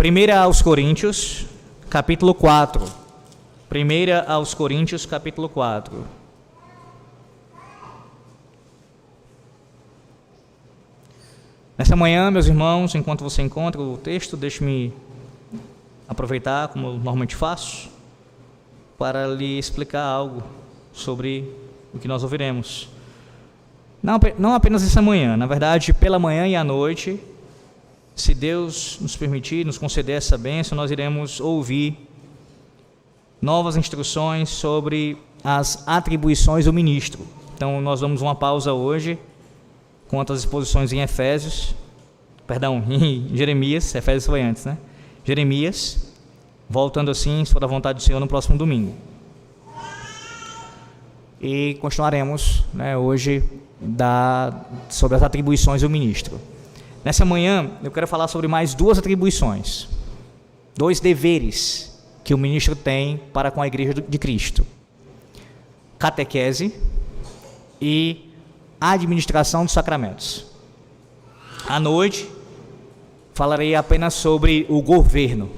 Primeira aos Coríntios, capítulo 4. Primeira aos Coríntios, capítulo 4. Nessa manhã, meus irmãos, enquanto você encontra o texto, deixe-me aproveitar, como eu normalmente faço, para lhe explicar algo sobre o que nós ouviremos. Não apenas essa manhã, na verdade, pela manhã e à noite, se Deus nos permitir, nos conceder essa bênção, nós iremos ouvir novas instruções sobre as atribuições do ministro. Então, nós vamos uma pausa hoje, quanto às exposições em Jeremias. Efésios foi antes, né? Jeremias, voltando assim, se for da vontade do Senhor, no próximo domingo. E continuaremos, né, hoje sobre as atribuições do ministro. Nessa manhã, eu quero falar sobre mais duas atribuições, dois deveres que o ministro tem para com a igreja de Cristo: catequese e administração dos sacramentos. À noite, falarei apenas sobre o governo,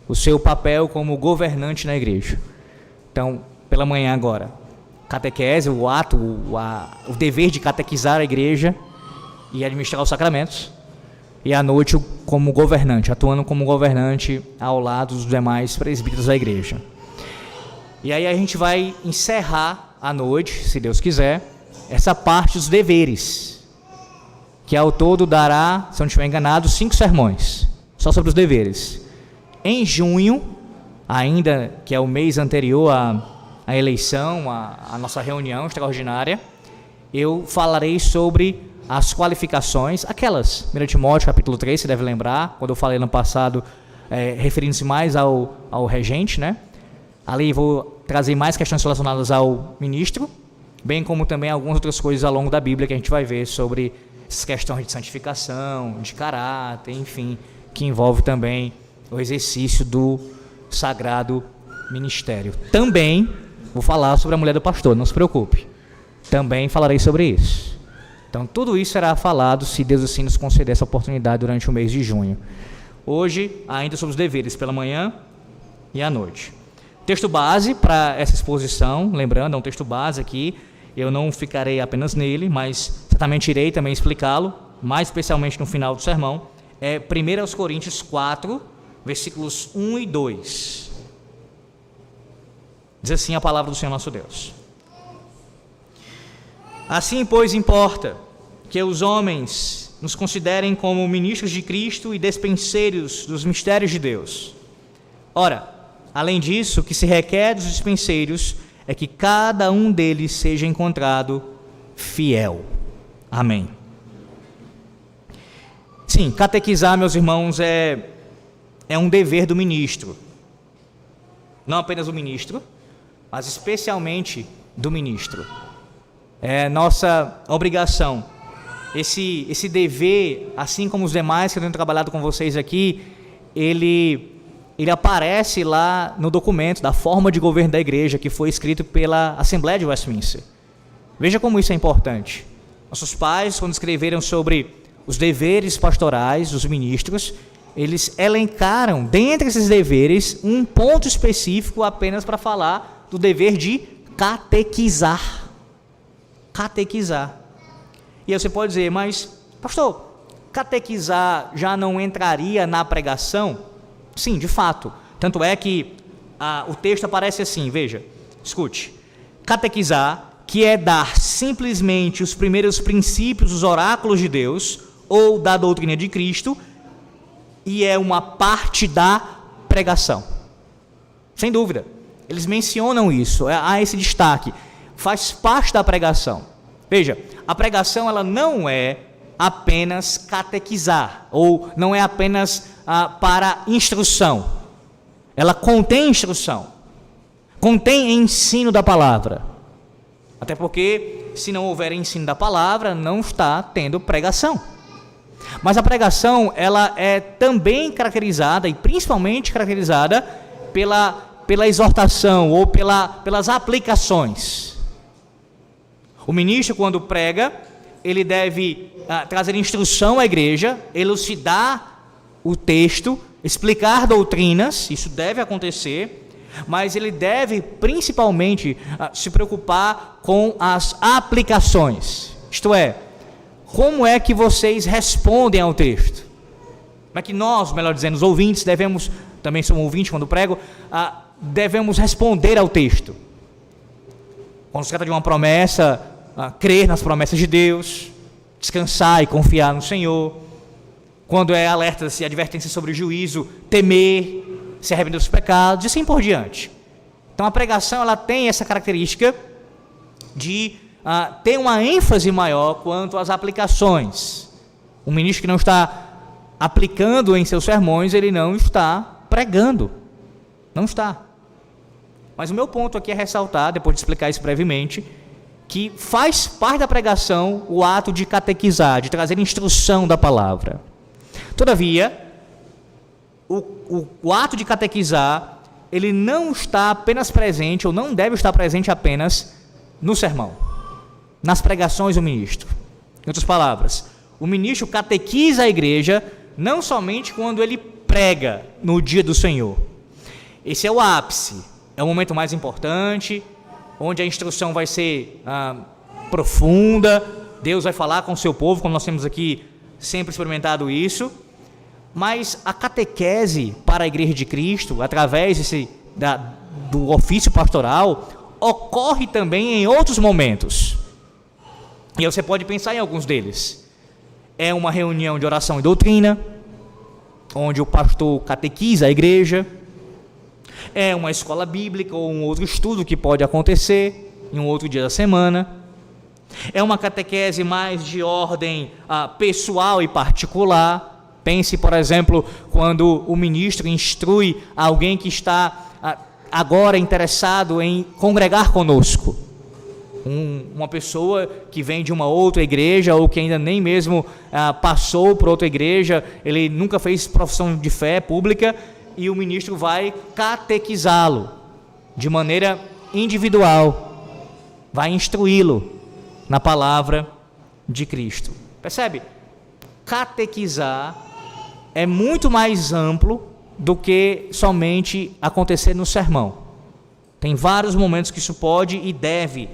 o seu papel como governante na igreja. Então, pela manhã agora, catequese, o dever de catequizar a igreja e administrar os sacramentos. E à noite, como governante, atuando como governante ao lado dos demais presbíteros da igreja. E aí a gente vai encerrar à noite, se Deus quiser, essa parte dos deveres, que ao todo dará, se eu não estiver enganado, 5 sermões, só sobre os deveres. Em junho, ainda que é o mês anterior à eleição, à nossa reunião extraordinária, eu falarei sobre as qualificações, aquelas, 1 Timóteo capítulo 3, você deve lembrar, quando eu falei no passado, referindo-se mais ao regente, né? Ali vou trazer mais questões relacionadas ao ministro, bem como também algumas outras coisas ao longo da Bíblia que a gente vai ver sobre essas questões de santificação, de caráter, enfim, que envolve também o exercício do sagrado ministério. Também vou falar sobre a mulher do pastor, não se preocupe, também falarei sobre isso. Então, tudo isso será falado, se Deus assim nos conceder essa oportunidade durante o mês de junho. Hoje, ainda sobre os deveres, pela manhã e à noite. Texto base para essa exposição, lembrando, é um texto base aqui, eu não ficarei apenas nele, mas certamente irei também explicá-lo, mais especialmente no final do sermão, é 1 Coríntios 4, versículos 1 e 2. Diz assim a palavra do Senhor nosso Deus. Assim, pois, importa que os homens nos considerem como ministros de Cristo e despenseiros dos mistérios de Deus. Ora, além disso, o que se requer dos despenseiros é que cada um deles seja encontrado fiel. Amém. Sim, catequizar, meus irmãos, é um dever do ministro. Não apenas do ministro, mas especialmente do ministro. É nossa obrigação. Esse dever, assim como os demais que eu tenho trabalhado com vocês aqui, ele aparece lá no documento da forma de governo da igreja, que foi escrito pela Assembleia de Westminster. Veja como isso é importante. Nossos pais, quando escreveram sobre os deveres pastorais dos ministros, eles elencaram, dentre esses deveres, um ponto específico apenas para falar do dever de catequizar. Catequizar. E aí você pode dizer, mas, pastor, catequizar já não entraria na pregação? Sim, de fato. Tanto é que o texto aparece assim, veja, escute. Catequizar, que é dar simplesmente os primeiros princípios, os oráculos de Deus, ou da doutrina de Cristo, e é uma parte da pregação. Sem dúvida. Eles mencionam isso, há esse destaque. Faz parte da pregação. Veja, a pregação ela não é apenas catequizar, ou não é apenas para instrução. Ela contém instrução, contém ensino da palavra. Até porque, se não houver ensino da palavra, não está tendo pregação. Mas a pregação, ela é também caracterizada, e principalmente caracterizada, pela exortação ou pelas aplicações. O ministro, quando prega, ele deve trazer instrução à igreja, elucidar o texto, explicar doutrinas, isso deve acontecer, mas ele deve principalmente se preocupar com as aplicações. Isto é, como é que vocês respondem ao texto? Como é que nós, melhor dizendo, os ouvintes, devemos, também sou um ouvinte quando prego, devemos responder ao texto? Quando se trata de uma promessa, crer nas promessas de Deus, descansar e confiar no Senhor. Quando é alertas e advertências sobre o juízo, temer, se arrepender dos pecados, e assim por diante. Então a pregação ela tem essa característica de ter uma ênfase maior quanto às aplicações. Um ministro que não está aplicando em seus sermões, ele não está pregando. Não está. Mas o meu ponto aqui é ressaltar, depois de explicar isso brevemente, que faz parte da pregação o ato de catequizar, de trazer instrução da palavra. Todavia, o ato de catequizar, ele não está apenas presente, ou não deve estar presente apenas no sermão, nas pregações do ministro. Em outras palavras, o ministro catequiza a igreja não somente quando ele prega no dia do Senhor. Esse é o ápice, é o momento mais importante, onde a instrução vai ser profunda, Deus vai falar com o seu povo, como nós temos aqui sempre experimentado isso. Mas a catequese para a Igreja de Cristo, através do ofício pastoral, ocorre também em outros momentos. E você pode pensar em alguns deles. É uma reunião de oração e doutrina, onde o pastor catequiza a igreja. É uma escola bíblica ou um outro estudo que pode acontecer em um outro dia da semana. É uma catequese mais de ordem pessoal e particular. Pense, por exemplo, quando o ministro instrui alguém que está agora interessado em congregar conosco. Uma pessoa que vem de uma outra igreja ou que ainda nem mesmo passou por outra igreja, ele nunca fez profissão de fé pública e o ministro vai catequizá-lo de maneira individual, vai instruí-lo na palavra de Cristo. Percebe? Catequizar é muito mais amplo do que somente acontecer no sermão. Tem vários momentos que isso pode e deve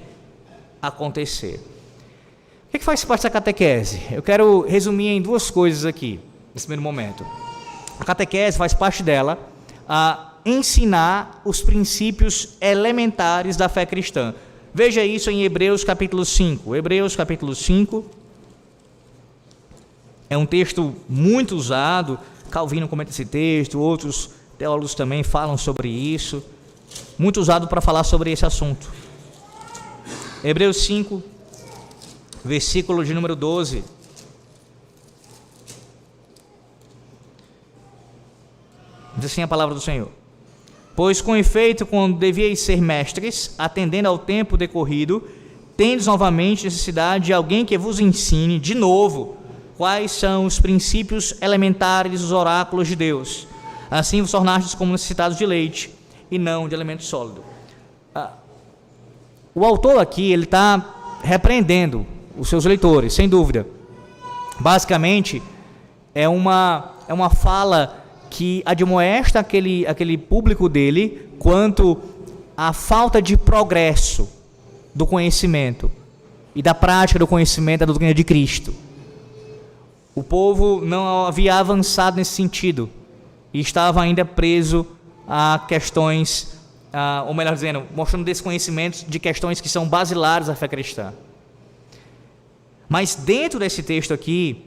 acontecer. O que faz parte da catequese? Eu quero resumir em duas coisas aqui, nesse primeiro momento. A catequese faz parte dela ensinar os princípios elementares da fé cristã. Veja isso em Hebreus capítulo 5. Hebreus capítulo 5 é um texto muito usado. Calvino comenta esse texto, outros teólogos também falam sobre isso. Muito usado para falar sobre esse assunto. Hebreus 5, versículo de número 12. Diz assim a palavra do Senhor: pois com efeito, quando devíeis ser mestres, atendendo ao tempo decorrido, tendes novamente necessidade de alguém que vos ensine de novo quais são os princípios elementares dos oráculos de Deus. Assim vos tornastes como necessitados de leite e não de alimento sólido. O autor aqui, ele está repreendendo os seus leitores, sem dúvida. Basicamente, é uma fala que admoesta aquele público dele quanto à falta de progresso do conhecimento e da prática do conhecimento da doutrina de Cristo. O povo não havia avançado nesse sentido e estava ainda preso a questões, ou melhor dizendo, mostrando desconhecimentos de questões que são basilares da fé cristã. Mas dentro desse texto aqui,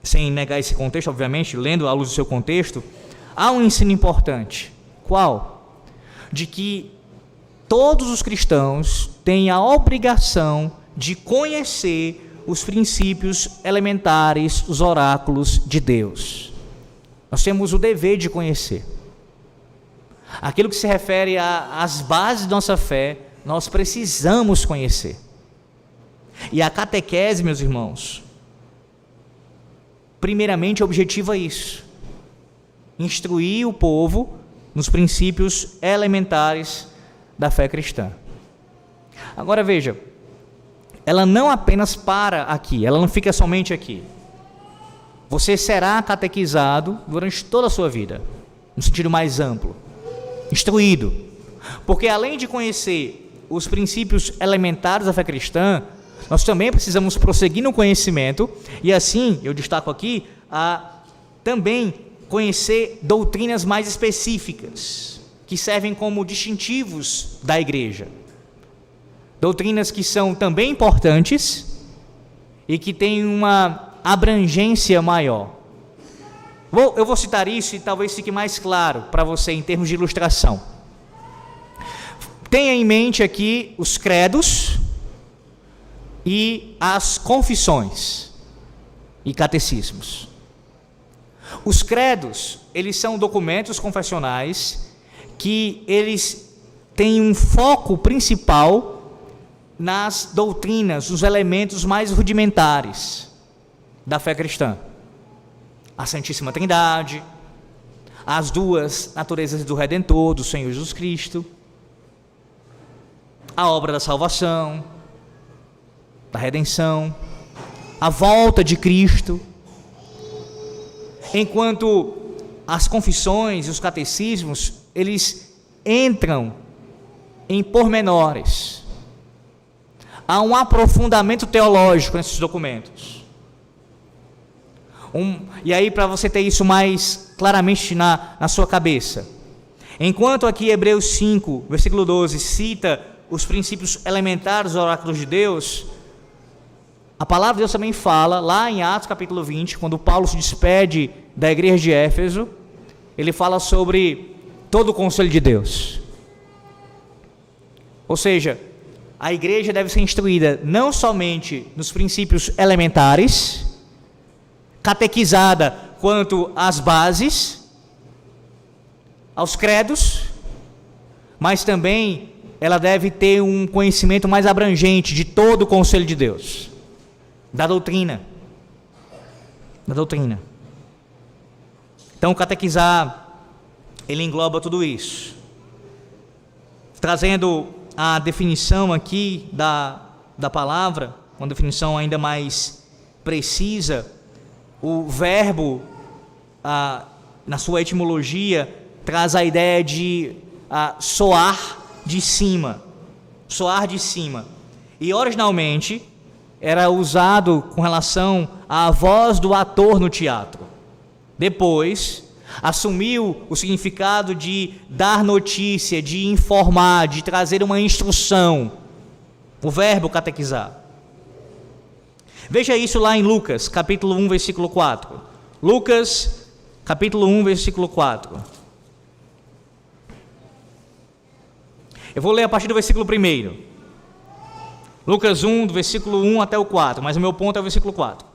sem negar esse contexto, obviamente, lendo à luz do seu contexto, há um ensino importante. Qual? De que todos os cristãos têm a obrigação de conhecer os princípios elementares, os oráculos de Deus. Nós temos o dever de conhecer. Aquilo que se refere às bases da nossa fé, nós precisamos conhecer. E a catequese, meus irmãos, primeiramente objetiva isso: instruir o povo nos princípios elementares da fé cristã. Agora veja, ela não apenas para aqui, ela não fica somente aqui. Você será catequizado durante toda a sua vida, no sentido mais amplo, instruído. Porque além de conhecer os princípios elementares da fé cristã, nós também precisamos prosseguir no conhecimento e assim, eu destaco aqui, também conhecer doutrinas mais específicas, que servem como distintivos da igreja. Doutrinas que são também importantes e que têm uma abrangência maior. Eu vou citar isso e talvez fique mais claro para você em termos de ilustração. Tenha em mente aqui os credos e as confissões e catecismos. Os credos, eles são documentos confessionais que eles têm um foco principal nas doutrinas, nos elementos mais rudimentares da fé cristã. A Santíssima Trindade, as duas naturezas do Redentor, do Senhor Jesus Cristo, a obra da salvação, da redenção, a volta de Cristo. Enquanto as confissões e os catecismos, eles entram em pormenores. Há um aprofundamento teológico nesses documentos. E aí, para você ter isso mais claramente na sua cabeça, enquanto aqui Hebreus 5, versículo 12, cita os princípios elementares dos oráculos de Deus, a palavra de Deus também fala, lá em Atos capítulo 20, quando Paulo se despede da igreja de Éfeso, ele fala sobre todo o conselho de Deus. Ou seja, a igreja deve ser instruída não somente nos princípios elementares, catequizada quanto às bases, aos credos, mas também ela deve ter um conhecimento mais abrangente de todo o conselho de Deus, da doutrina. Então, catequizar, ele engloba tudo isso. Trazendo a definição aqui da palavra, uma definição ainda mais precisa, o verbo, na sua etimologia, traz a ideia de soar de cima. Soar de cima. E originalmente era usado com relação à voz do ator no teatro. Depois, assumiu o significado de dar notícia, de informar, de trazer uma instrução. O verbo catequizar. Veja isso lá em Lucas, capítulo 1, versículo 4. Lucas, capítulo 1, versículo 4. Eu vou ler a partir do versículo 1. Lucas 1, do versículo 1 até o 4, mas o meu ponto é o versículo 4.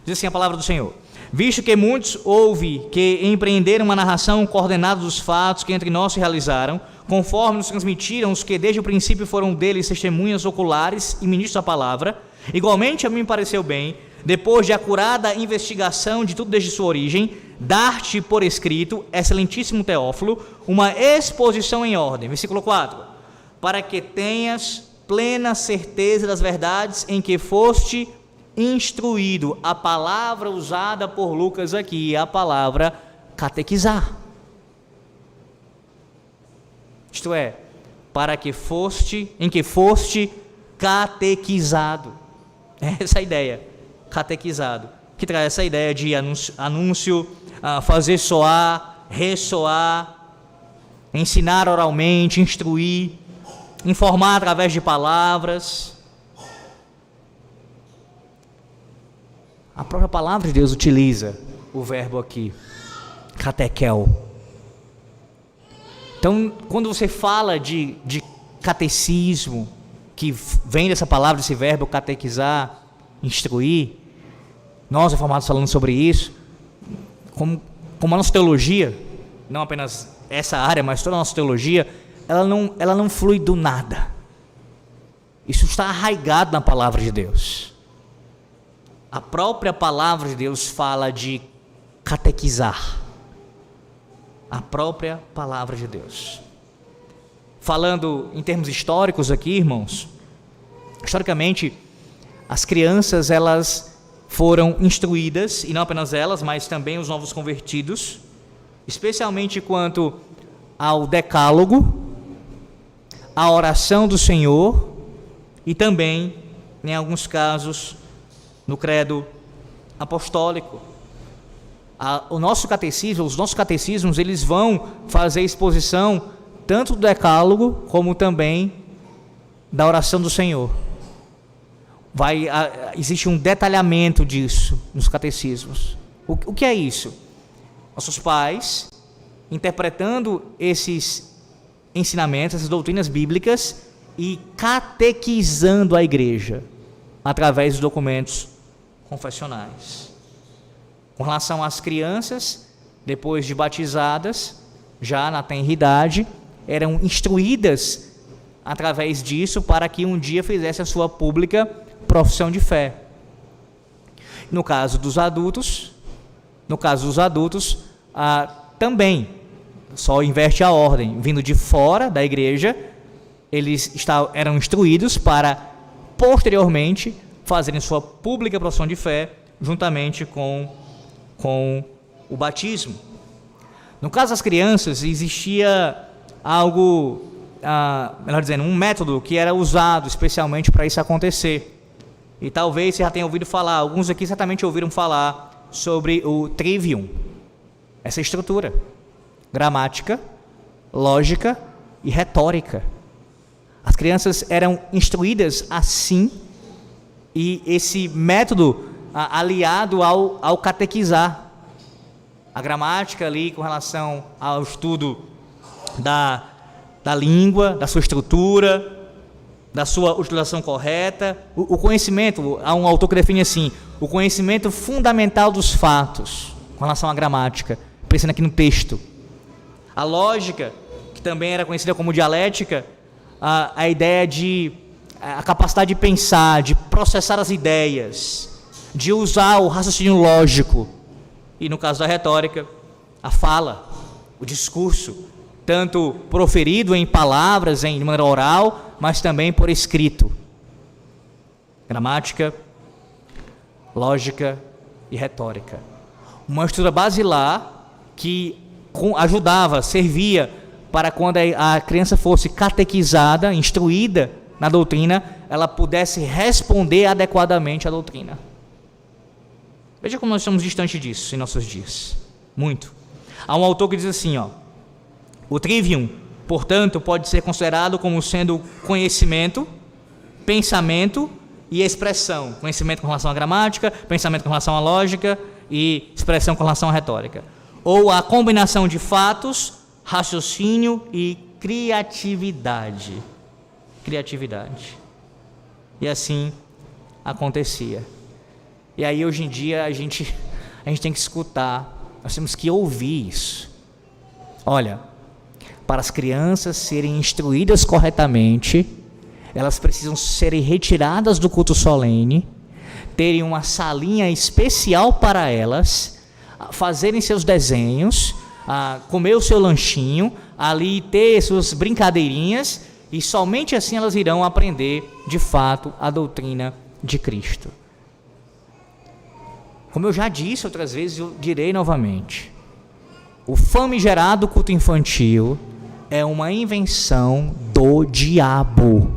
Diz assim a palavra do Senhor: visto que muitos houve que empreenderam uma narração coordenada dos fatos que entre nós se realizaram, conforme nos transmitiram os que desde o princípio foram deles testemunhas oculares e ministros da palavra, igualmente a mim me pareceu bem, depois de acurada investigação de tudo desde sua origem, dar-te por escrito, excelentíssimo Teófilo, uma exposição em ordem. Versículo 4. Para que tenhas plena certeza das verdades em que foste instruído. A palavra usada por Lucas aqui é a palavra catequizar. Isto é, em que foste catequizado. É essa a ideia, catequizado, que traz essa ideia de anúncio, fazer soar, ressoar, ensinar oralmente, instruir, informar através de palavras. A própria palavra de Deus utiliza o verbo aqui, catequel. Então, quando você fala de catecismo, que vem dessa palavra, desse verbo catequizar, instruir, nós reformados falando sobre isso, como a nossa teologia, não apenas essa área, mas toda a nossa teologia, ela não flui do nada. Isso está arraigado na palavra de Deus. A própria palavra de Deus fala de catequizar. A própria palavra de Deus. Falando em termos históricos aqui, irmãos, historicamente, as crianças, elas foram instruídas, e não apenas elas, mas também os novos convertidos, especialmente quanto ao decálogo, à oração do Senhor e também, em alguns casos, no credo apostólico. Os nossos catecismos, eles vão fazer exposição tanto do decálogo como também da oração do Senhor. Existe um detalhamento disso nos catecismos. O que é isso? Nossos pais, interpretando esses ensinamentos, essas doutrinas bíblicas e catequizando a igreja através dos documentos confessionais. Com relação às crianças, depois de batizadas, já na tenridade, eram instruídas através disso para que um dia fizesse a sua pública profissão de fé. No caso dos adultos, também, só inverte a ordem, vindo de fora da igreja, eles eram instruídos para, posteriormente, fazerem sua pública profissão de fé, juntamente com o batismo. No caso das crianças, existia algo, melhor dizendo, um método que era usado especialmente para isso acontecer. E talvez você já tenha ouvido falar, alguns aqui certamente ouviram falar sobre o trivium, essa estrutura: gramática, lógica e retórica. As crianças eram instruídas assim, e esse método aliado ao catequizar. A gramática ali com relação ao estudo da língua, da sua estrutura, da sua utilização correta. O conhecimento, há um autor que define assim: o conhecimento fundamental dos fatos, com relação à gramática, pensando aqui no texto. A lógica, que também era conhecida como dialética, a ideia de a capacidade de pensar, de processar as ideias, de usar o raciocínio lógico. E no caso da retórica, a fala, o discurso, tanto proferido em palavras, de maneira oral, mas também por escrito. Gramática, lógica e retórica. Uma estrutura basilar que ajudava, servia para quando a criança fosse catequizada, instruída na doutrina, ela pudesse responder adequadamente à doutrina. Veja como nós estamos distantes disso em nossos dias. Muito. Há um autor que diz assim, o trivium, portanto, pode ser considerado como sendo conhecimento, pensamento e expressão. Conhecimento com relação à gramática, pensamento com relação à lógica e expressão com relação à retórica. Ou a combinação de fatos, raciocínio e criatividade. E assim acontecia. E aí hoje em dia a gente tem que escutar, nós temos que ouvir isso. Olha, para as crianças serem instruídas corretamente, elas precisam serem retiradas do culto solene, terem uma salinha especial para elas, fazerem seus desenhos, comer o seu lanchinho, ali ter suas brincadeirinhas, e somente assim elas irão aprender de fato a doutrina de Cristo. Como eu já disse outras vezes, eu direi novamente: o famigerado culto infantil é uma invenção do diabo.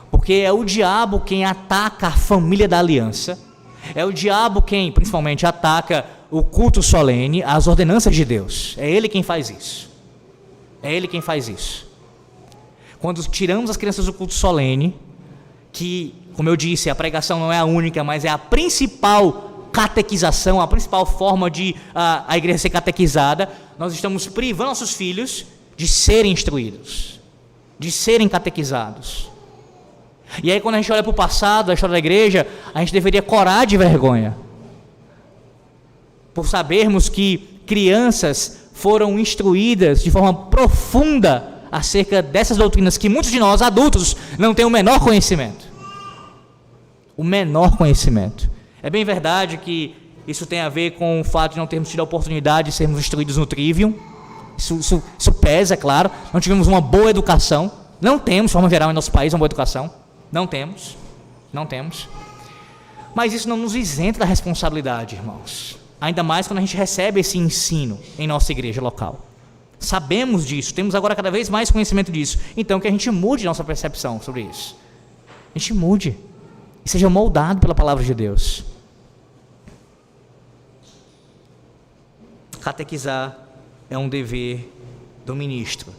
Porque é o diabo quem ataca a família da aliança, é o diabo quem principalmente ataca o culto solene, as ordenanças de Deus. É ele quem faz isso. Quando tiramos as crianças do culto solene, que, como eu disse, a pregação não é a única, mas é a principal catequização, a principal forma de a igreja ser catequizada, nós estamos privando nossos filhos de serem instruídos, de serem catequizados. E aí, quando a gente olha para o passado, a história da igreja, a gente deveria corar de vergonha, por sabermos que crianças foram instruídas de forma profunda acerca dessas doutrinas que muitos de nós, adultos, não têm o menor conhecimento. É bem verdade que isso tem a ver com o fato de não termos tido a oportunidade de sermos instruídos no trivium. Isso pesa, é claro. Não tivemos uma boa educação. Não temos, de forma geral, em nosso país, uma boa educação. Não temos. Não temos. Mas isso não nos isenta da responsabilidade, irmãos. Ainda mais quando a gente recebe esse ensino em nossa igreja local. Sabemos disso, temos agora cada vez mais conhecimento disso. Então que a gente mude nossa percepção sobre isso. A gente mude e seja moldado pela palavra de Deus. Catequizar é um dever do ministro.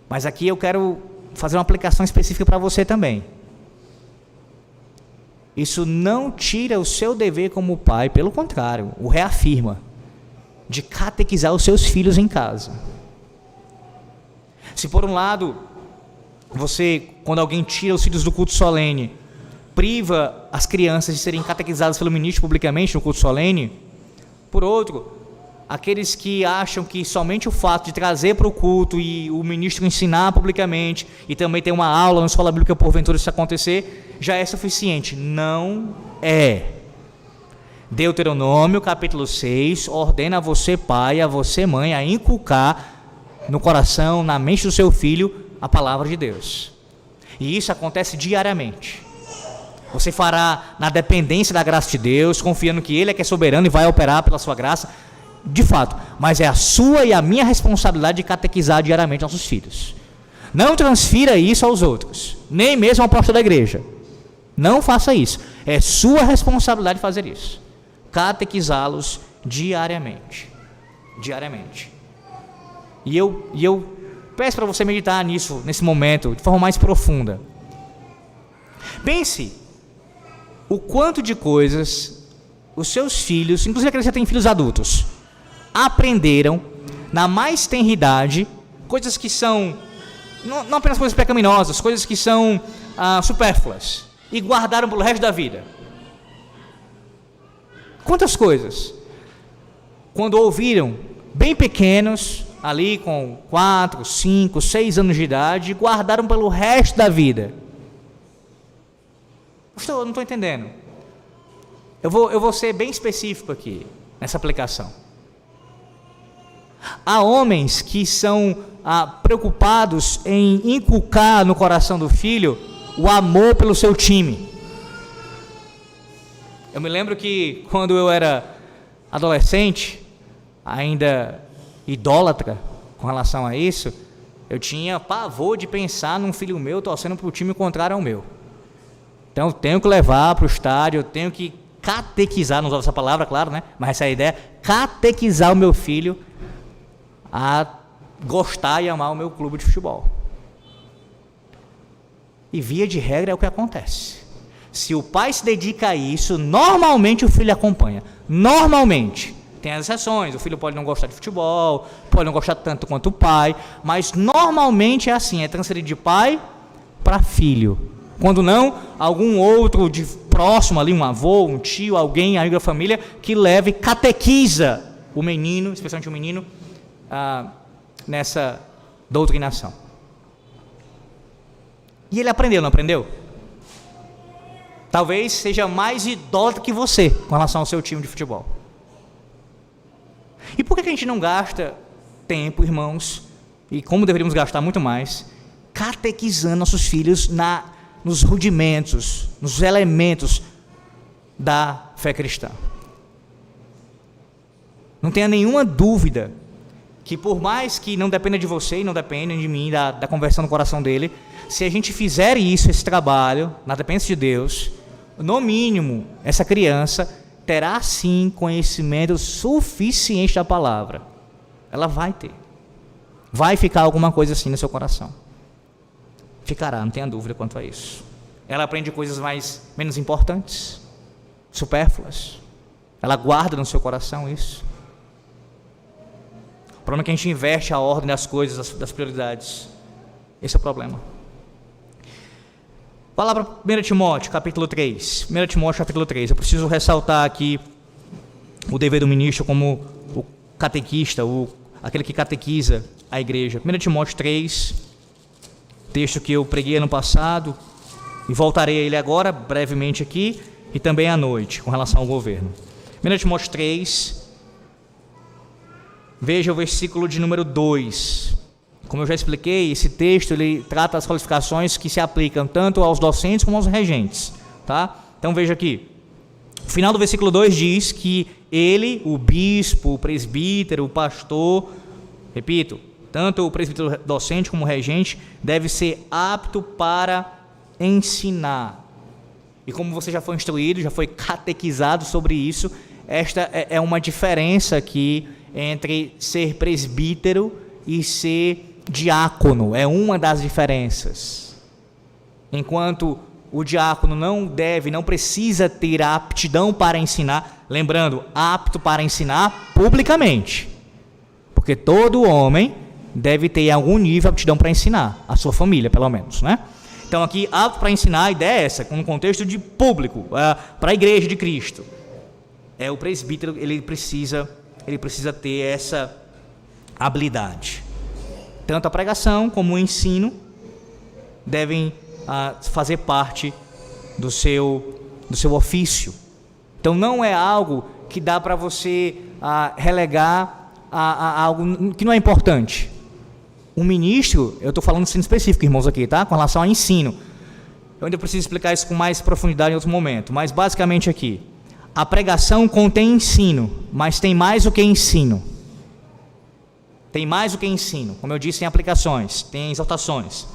Mas aqui eu quero fazer uma aplicação específica para você também. Isso não tira o seu dever como pai, pelo contrário, o reafirma, de catequizar os seus filhos em casa. Se por um lado, você, quando alguém tira os filhos do culto solene, priva as crianças de serem catequizadas pelo ministro publicamente no culto solene, por outro, aqueles que acham que somente o fato de trazer para o culto e o ministro ensinar publicamente e também ter uma aula na escola bíblica porventura isso acontecer, já é suficiente. Não é. Deuteronômio capítulo 6 ordena a você pai, a você mãe, a inculcar no coração, na mente do seu filho, a palavra de Deus. E isso acontece diariamente. Você fará na dependência da graça de Deus, confiando que Ele é que é soberano e vai operar pela sua graça, de fato, mas é a sua e a minha responsabilidade de catequizar diariamente nossos filhos. Não transfira isso aos outros, nem mesmo ao pastor da igreja. Não faça isso. É sua responsabilidade fazer isso. Catequizá-los diariamente. Diariamente. E eu peço para você meditar nisso, nesse momento, de forma mais profunda. Pense o quanto de coisas os seus filhos, inclusive aqueles que têm filhos adultos, aprenderam na mais tenra idade, coisas que são, não apenas coisas pecaminosas, coisas que são supérfluas, e guardaram pelo resto da vida. Quantas coisas, quando ouviram, bem pequenos, ali com 4, 5, 6 anos de idade, guardaram pelo resto da vida. Eu não estou entendendo. Eu vou ser bem específico aqui, nessa aplicação. Há homens que são preocupados em inculcar no coração do filho o amor pelo seu time. Eu me lembro que quando eu era adolescente, ainda idólatra com relação a isso, eu tinha pavor de pensar num filho meu torcendo para o time contrário ao meu. Então eu tenho que levar para o estádio, eu tenho que catequizar, não uso essa palavra, claro, né? Mas essa é a ideia, catequizar o meu filho a gostar e amar o meu clube de futebol. E via de regra é o que acontece. Se o pai se dedica a isso, normalmente o filho acompanha. Normalmente. Tem as exceções, o filho pode não gostar de futebol, pode não gostar tanto quanto o pai, mas normalmente é assim, é transferido de pai para filho. Quando não, algum outro de próximo ali, um avô, um tio, alguém aí da família, que leva e catequiza o menino, especialmente o menino, nessa doutrinação. E ele aprendeu, não aprendeu? Talvez seja mais idólatra que você com relação ao seu time de futebol. E por que a gente não gasta tempo, irmãos, e como deveríamos gastar muito mais, catequizando nossos filhos nos rudimentos, nos elementos da fé cristã? Não tenha nenhuma dúvida que por mais que não dependa de você e não dependa de mim, da conversão no coração dele, se a gente fizer isso, esse trabalho, na dependência de Deus, no mínimo, essa criança terá sim conhecimento suficiente da palavra. Ela vai ter. Vai ficar alguma coisa assim no seu coração. Ficará, não tenha dúvida quanto a isso. Ela aprende coisas menos importantes, supérfluas. Ela guarda no seu coração isso. O problema é que a gente inverte a ordem das coisas, das prioridades. Esse é o problema. Palavra 1 Timóteo, capítulo 3. 1 Timóteo, capítulo 3. Eu preciso ressaltar aqui o dever do ministro como o catequista, aquele que catequiza a igreja. 1 Timóteo 3, texto que eu preguei ano passado, e voltarei a ele agora, brevemente aqui, e também à noite, com relação ao governo. 1 Timóteo 3, veja o versículo de número 2. Como eu já expliquei, esse texto ele trata as qualificações que se aplicam tanto aos docentes como aos regentes, tá? Então veja aqui, o final do versículo 2 diz que ele, o bispo, o presbítero, o pastor, repito, tanto o presbítero docente como o regente, deve ser apto para ensinar. E como você já foi instruído, já foi catequizado sobre isso, esta é uma diferença aqui entre ser presbítero e ser diácono. É uma das diferenças. Enquanto o diácono não precisa ter a aptidão para ensinar, lembrando, apto para ensinar publicamente. Porque todo homem deve ter algum nível de aptidão para ensinar, a sua família, pelo menos, né? Então aqui, apto para ensinar, a ideia é essa, com um contexto de público, para a igreja de Cristo. O presbítero, ele precisa ter essa habilidade. Tanto a pregação como o ensino devem fazer parte do seu ofício. Então não é algo que dá para você relegar a algo que não é importante. Um ministro, eu estou falando sendo específico, irmãos, aqui, tá? Com relação ao ensino. Eu ainda preciso explicar isso com mais profundidade em outro momento, mas basicamente aqui, a pregação contém ensino, mas tem mais do que ensino. Tem mais do que ensino. Como eu disse, tem aplicações, tem exortações.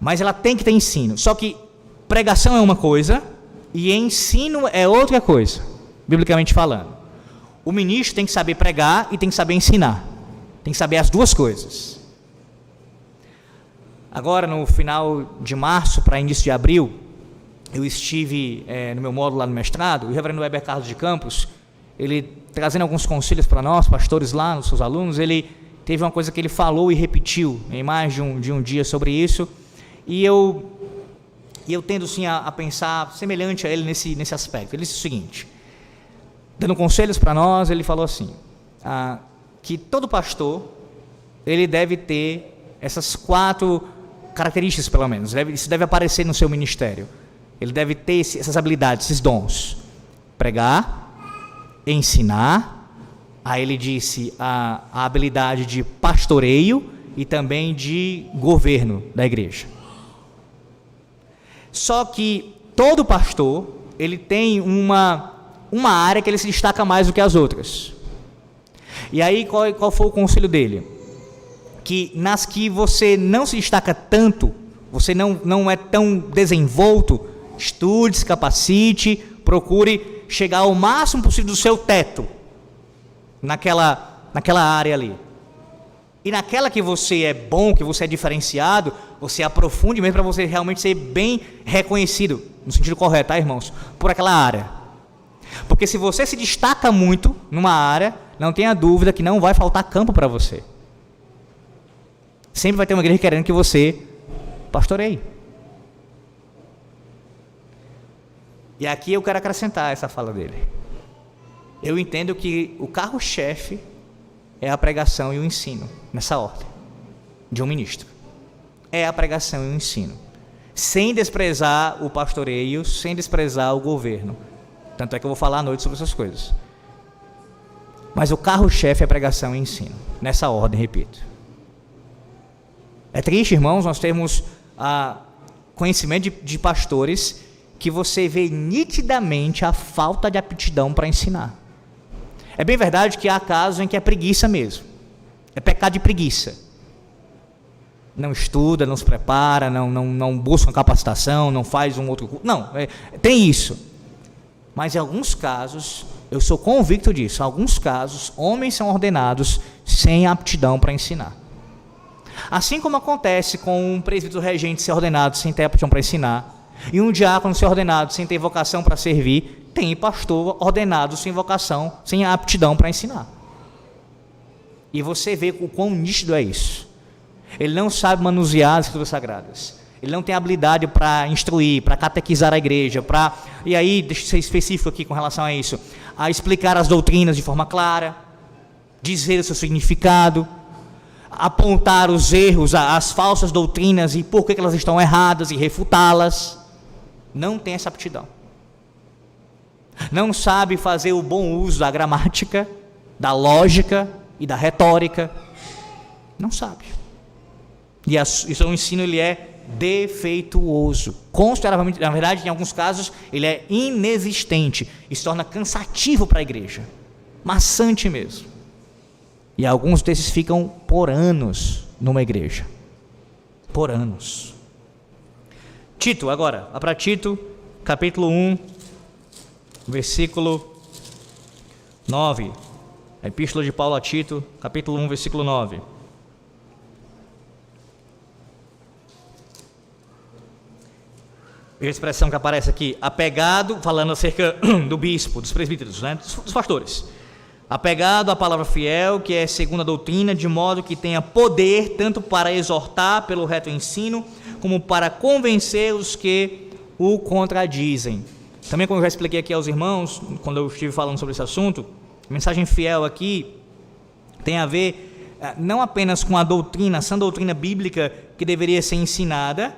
Mas ela tem que ter ensino. Só que pregação é uma coisa e ensino é outra coisa, biblicamente falando. O ministro tem que saber pregar e tem que saber ensinar. Tem que saber as duas coisas. Agora, no final de março, para início de abril, eu estive no meu módulo lá no mestrado, e o reverendo Weber Carlos de Campos, ele trazendo alguns conselhos para nós, pastores lá, os seus alunos, ele teve uma coisa que ele falou e repetiu em mais de um dia sobre isso, e eu tendo sim a pensar semelhante a ele nesse aspecto. Ele disse o seguinte, dando conselhos para nós, ele falou assim, que todo pastor, ele deve ter essas 4 características, pelo menos, isso deve aparecer no seu ministério. Ele deve ter essas habilidades, esses dons: pregar, ensinar. Aí ele disse a habilidade de pastoreio e também de governo da igreja. Só que todo pastor, ele tem uma área que ele se destaca mais do que as outras. E aí qual foi o conselho dele? Que nas que você não se destaca tanto, você não é tão desenvolto, estude, se capacite, procure chegar ao máximo possível do seu teto, naquela área ali. E naquela que você é bom, que você é diferenciado, você aprofunde mesmo para você realmente ser bem reconhecido, no sentido correto, tá, irmãos? Por aquela área. Porque se você se destaca muito numa área, não tenha dúvida que não vai faltar campo para você. Sempre vai ter uma igreja querendo que você pastoreie. E aqui eu quero acrescentar essa fala dele. Eu entendo que o carro-chefe é a pregação e o ensino, nessa ordem, de um ministro. É a pregação e o ensino. Sem desprezar o pastoreio, sem desprezar o governo. Tanto é que eu vou falar à noite sobre essas coisas. Mas o carro-chefe é a pregação e ensino. Nessa ordem, repito. É triste, irmãos, nós temos conhecimento de pastores que você vê nitidamente a falta de aptidão para ensinar. É bem verdade que há casos em que é preguiça mesmo. É pecado de preguiça. Não estuda, não se prepara, não busca uma capacitação, não faz um outro curso. Não, tem isso. Mas em alguns casos, eu sou convicto disso, em alguns casos, homens são ordenados sem aptidão para ensinar. Assim como acontece com um presbítero regente ser ordenado sem ter aptidão para ensinar, e um diácono ser ordenado sem ter vocação para servir, tem pastor ordenado sem vocação, sem aptidão para ensinar. E você vê o quão nítido é isso. Ele não sabe manusear as escrituras sagradas. Ele não tem habilidade para instruir, para catequizar a igreja, e aí, deixa eu ser específico aqui com relação a isso, a explicar as doutrinas de forma clara, dizer o seu significado, apontar os erros, as falsas doutrinas e por que elas estão erradas e refutá-las. Não tem essa aptidão. Não sabe fazer o bom uso da gramática, da lógica e da retórica. Não sabe. E o seu ensino ele é defeituoso, consideravelmente, na verdade, em alguns casos, ele é inexistente e se torna cansativo para a igreja, maçante mesmo. E alguns desses ficam por anos numa igreja, por anos. Tito, agora, vá para Tito, capítulo 1, versículo 9, a epístola de Paulo a Tito, capítulo 1, versículo 9. A expressão que aparece aqui, apegado, falando acerca do bispo, dos presbíteros, né, dos pastores. Apegado à palavra fiel, que é segundo a doutrina, de modo que tenha poder tanto para exortar pelo reto ensino, como para convencer os que o contradizem. Também, como eu já expliquei aqui aos irmãos, quando eu estive falando sobre esse assunto, a mensagem fiel aqui tem a ver não apenas com a doutrina, a sã doutrina bíblica que deveria ser ensinada,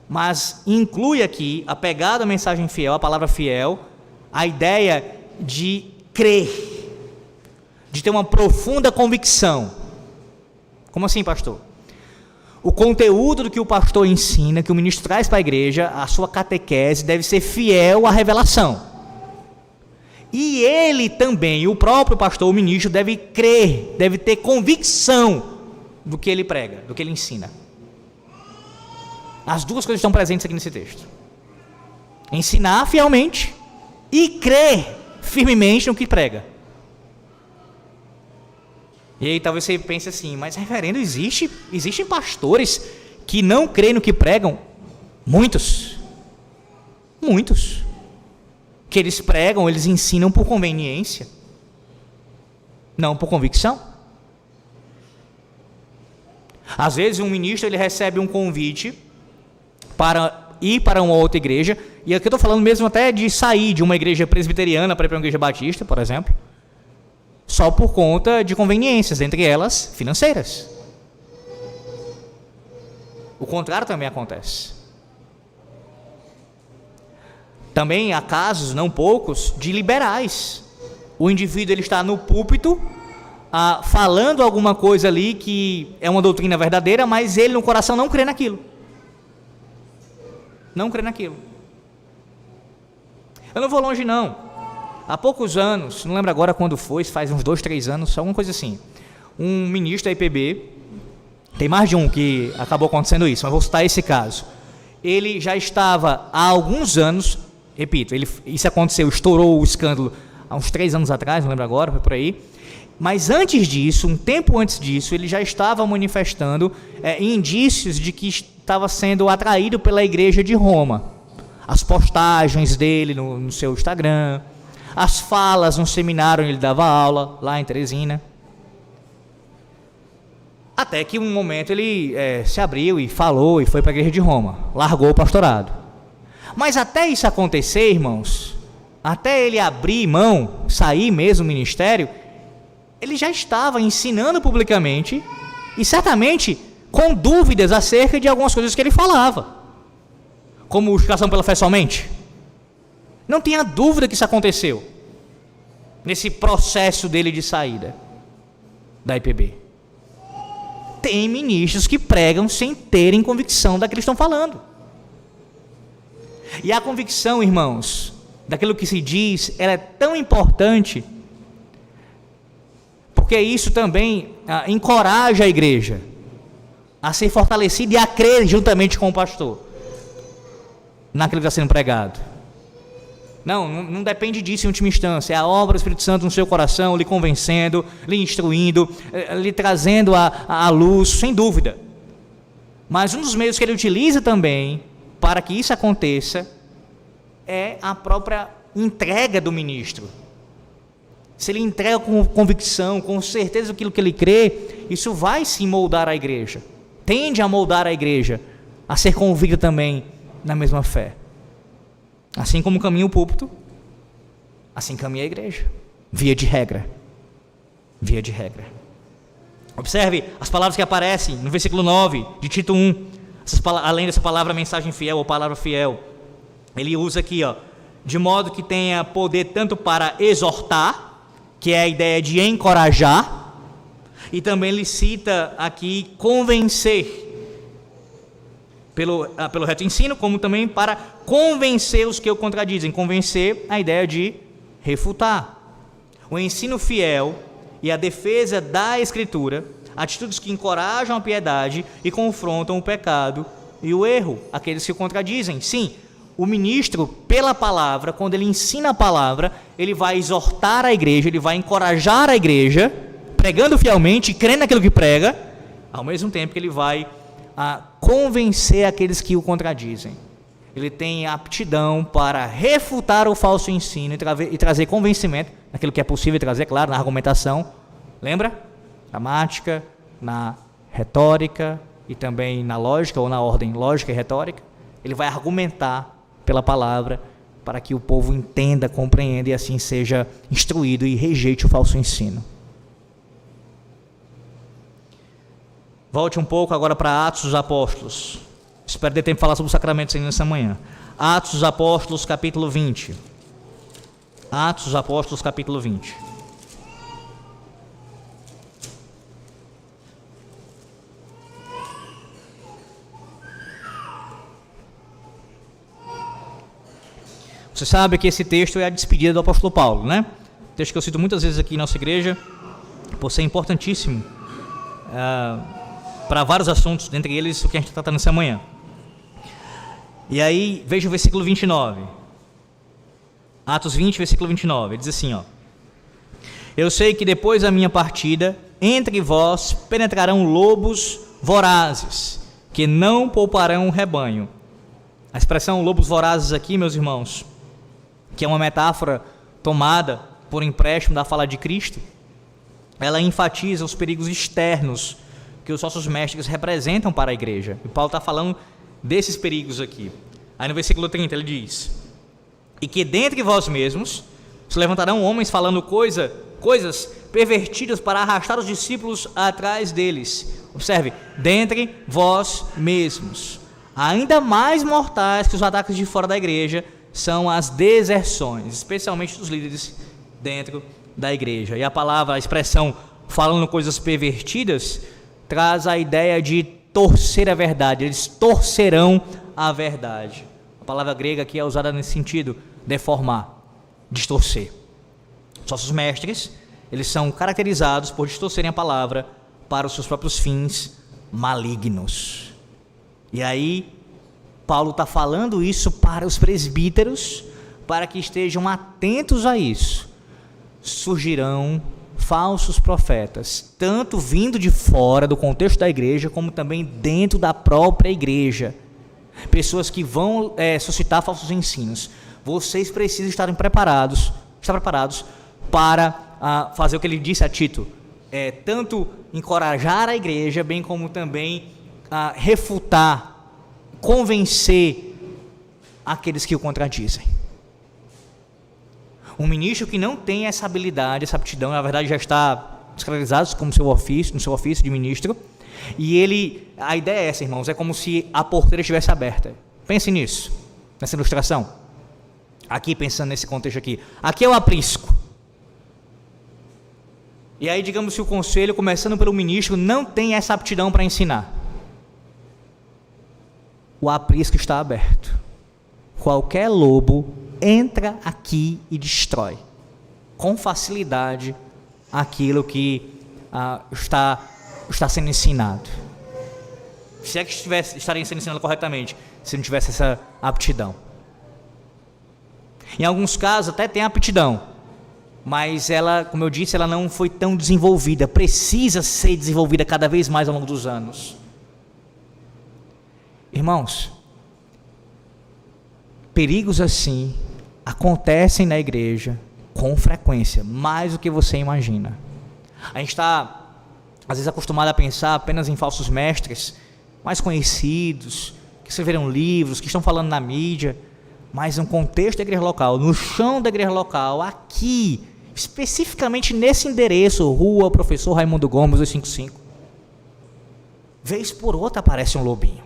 mas inclui aqui, apegado à mensagem fiel, à palavra fiel, a ideia de crer, de ter uma profunda convicção. Como assim, pastor? O conteúdo do que o pastor ensina, que o ministro traz para a igreja, a sua catequese, deve ser fiel à revelação. E ele também, o próprio pastor, o ministro, deve crer, deve ter convicção do que ele prega, do que ele ensina. As duas coisas estão presentes aqui nesse texto. Ensinar fielmente e crer firmemente no que prega. E aí talvez você pense assim, mas reverendo, existem pastores que não creem no que pregam? Muitos. Que eles pregam, eles ensinam por conveniência, não por convicção. Às vezes um ministro ele recebe um convite para ir para uma outra igreja, e aqui eu estou falando mesmo até de sair de uma igreja presbiteriana para ir para uma igreja batista, por exemplo, só por conta de conveniências, entre elas financeiras. O contrário também acontece. Também há casos, não poucos, de liberais. O indivíduo ele está no púlpito, falando alguma coisa ali que é uma doutrina verdadeira, mas ele no coração não crê naquilo. Não crê naquilo. Eu não vou longe não. Há poucos anos, não lembro agora quando foi, faz uns 2, 3 anos, alguma coisa assim, um ministro da IPB, tem mais de um que acabou acontecendo isso, mas vou citar esse caso. Ele já estava há alguns anos, repito, isso aconteceu, estourou o escândalo há uns 3 anos atrás, não lembro agora, foi por aí, mas antes disso, um tempo antes disso, ele já estava manifestando indícios de que estava sendo atraído pela igreja de Roma. As postagens dele no seu Instagram, as falas no seminário onde ele dava aula, lá em Teresina. Até que um momento ele se abriu e falou e foi para a igreja de Roma, largou o pastorado. Mas até isso acontecer, irmãos, até ele abrir mão, sair mesmo do ministério, ele já estava ensinando publicamente e certamente com dúvidas acerca de algumas coisas que ele falava, como justificação pela fé somente. Não tenha dúvida que isso aconteceu nesse processo dele de saída da IPB. Tem ministros que pregam sem terem convicção daquilo que estão falando. E a convicção, irmãos, daquilo que se diz, ela é tão importante, porque isso também encoraja a igreja a ser fortalecida e a crer juntamente com o pastor naquilo que está sendo pregado. Não depende disso em última instância, é a obra do Espírito Santo no seu coração, lhe convencendo, lhe instruindo, lhe trazendo a luz, sem dúvida. Mas um dos meios que ele utiliza também para que isso aconteça é a própria entrega do ministro. Se ele entrega com convicção, com certeza daquilo que ele crê, isso vai se moldar a igreja, tende a moldar a igreja, a ser convicta também na mesma fé. Assim como caminha o púlpito, assim caminha a igreja, via de regra. Observe as palavras que aparecem no versículo 9 de Tito 1, além dessa palavra mensagem fiel ou palavra fiel, ele usa aqui, de modo que tenha poder tanto para exortar, que é a ideia de encorajar, e também ele cita aqui convencer. pelo reto ensino, como também para convencer os que o contradizem. Convencer, a ideia de refutar. O ensino fiel e a defesa da Escritura, atitudes que encorajam a piedade e confrontam o pecado e o erro, aqueles que o contradizem. Sim, o ministro, pela palavra, quando ele ensina a palavra, ele vai exortar a igreja, ele vai encorajar a igreja, pregando fielmente, crendo naquilo que prega, ao mesmo tempo que ele vai convencer aqueles que o contradizem. Ele tem aptidão para refutar o falso ensino e trazer convencimento naquilo que é possível trazer, claro, na argumentação. Lembra? Gramática, na retórica e também na lógica, ou na ordem lógica e retórica. Ele vai argumentar pela palavra para que o povo entenda, compreenda e assim seja instruído e rejeite o falso ensino. Volte um pouco agora para Atos dos Apóstolos. Espero ter tempo de falar sobre os sacramentos ainda nessa manhã. Atos dos Apóstolos, capítulo 20. Atos dos Apóstolos, capítulo 20. Você sabe que esse texto é a despedida do apóstolo Paulo, né? Texto que eu cito muitas vezes aqui em nossa igreja, por ser importantíssimo para vários assuntos, dentre eles o que a gente está tratando nessa manhã. E aí, veja o versículo 29. Atos 20, versículo 29. Ele diz assim, ó: Eu sei que depois da minha partida, entre vós penetrarão lobos vorazes, que não pouparão o rebanho. A expressão lobos vorazes aqui, meus irmãos, que é uma metáfora tomada por empréstimo da fala de Cristo, ela enfatiza os perigos externos que os nossos mestres representam para a igreja. E Paulo está falando desses perigos aqui. Aí no versículo 30 ele diz: E que dentre vós mesmos se levantarão homens falando coisas pervertidas para arrastar os discípulos atrás deles. Observe, dentre vós mesmos. Ainda mais mortais que os ataques de fora da igreja são as deserções, especialmente dos líderes dentro da igreja. E a expressão falando coisas pervertidas, traz a ideia de torcer a verdade. Eles torcerão a verdade. A palavra grega aqui é usada nesse sentido, deformar, distorcer. Os nossos mestres, eles são caracterizados por distorcerem a palavra para os seus próprios fins malignos. E aí, Paulo está falando isso para os presbíteros, para que estejam atentos a isso. Surgirão falsos profetas, tanto vindo de fora do contexto da igreja, como também dentro da própria igreja. Pessoas que vão suscitar falsos ensinos. Vocês precisam estar preparados para fazer o que ele disse a Tito, tanto encorajar a igreja, bem como também refutar, convencer aqueles que o contradizem. Um ministro que não tem essa habilidade, essa aptidão, na verdade já está escravizado como no seu ofício de ministro, e a ideia é essa, irmãos, é como se a porteira estivesse aberta. Pense nisso, nessa ilustração. Aqui, pensando nesse contexto aqui é o aprisco. E aí, digamos que o conselho, começando pelo ministro, não tem essa aptidão para ensinar. O aprisco está aberto. Qualquer lobo entra aqui e destrói com facilidade aquilo que está sendo ensinado. Se é que estaria sendo ensinado corretamente, se não tivesse essa aptidão. Em alguns casos até tem aptidão, mas ela, como eu disse, ela não foi tão desenvolvida. Precisa ser desenvolvida cada vez mais ao longo dos anos. Irmãos, perigos assim acontecem na igreja com frequência, mais do que você imagina. A gente está, às vezes, acostumado a pensar apenas em falsos mestres, mais conhecidos, que escreveram livros, que estão falando na mídia, mas no contexto da igreja local, no chão da igreja local, aqui, especificamente nesse endereço, Rua Professor Raimundo Gomes 255, vez por outra aparece um lobinho.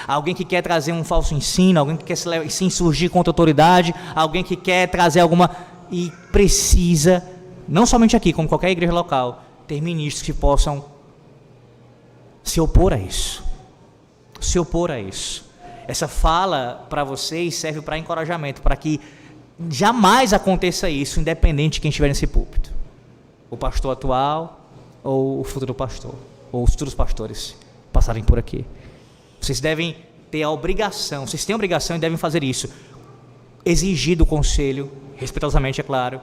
Alguém que quer trazer um falso ensino, alguém que quer se insurgir contra a autoridade, alguém que quer trazer e precisa, não somente aqui, como qualquer igreja local, ter ministros que possam se opor a isso. se opor a isso. Essa fala para vocês serve para encorajamento, para que jamais aconteça isso, independente de quem estiver nesse púlpito. O pastor atual ou o futuro pastor, ou os futuros pastores passarem por aqui. Vocês devem ter a obrigação, vocês têm a obrigação e devem fazer isso. Exigir do conselho, respeitosamente é claro,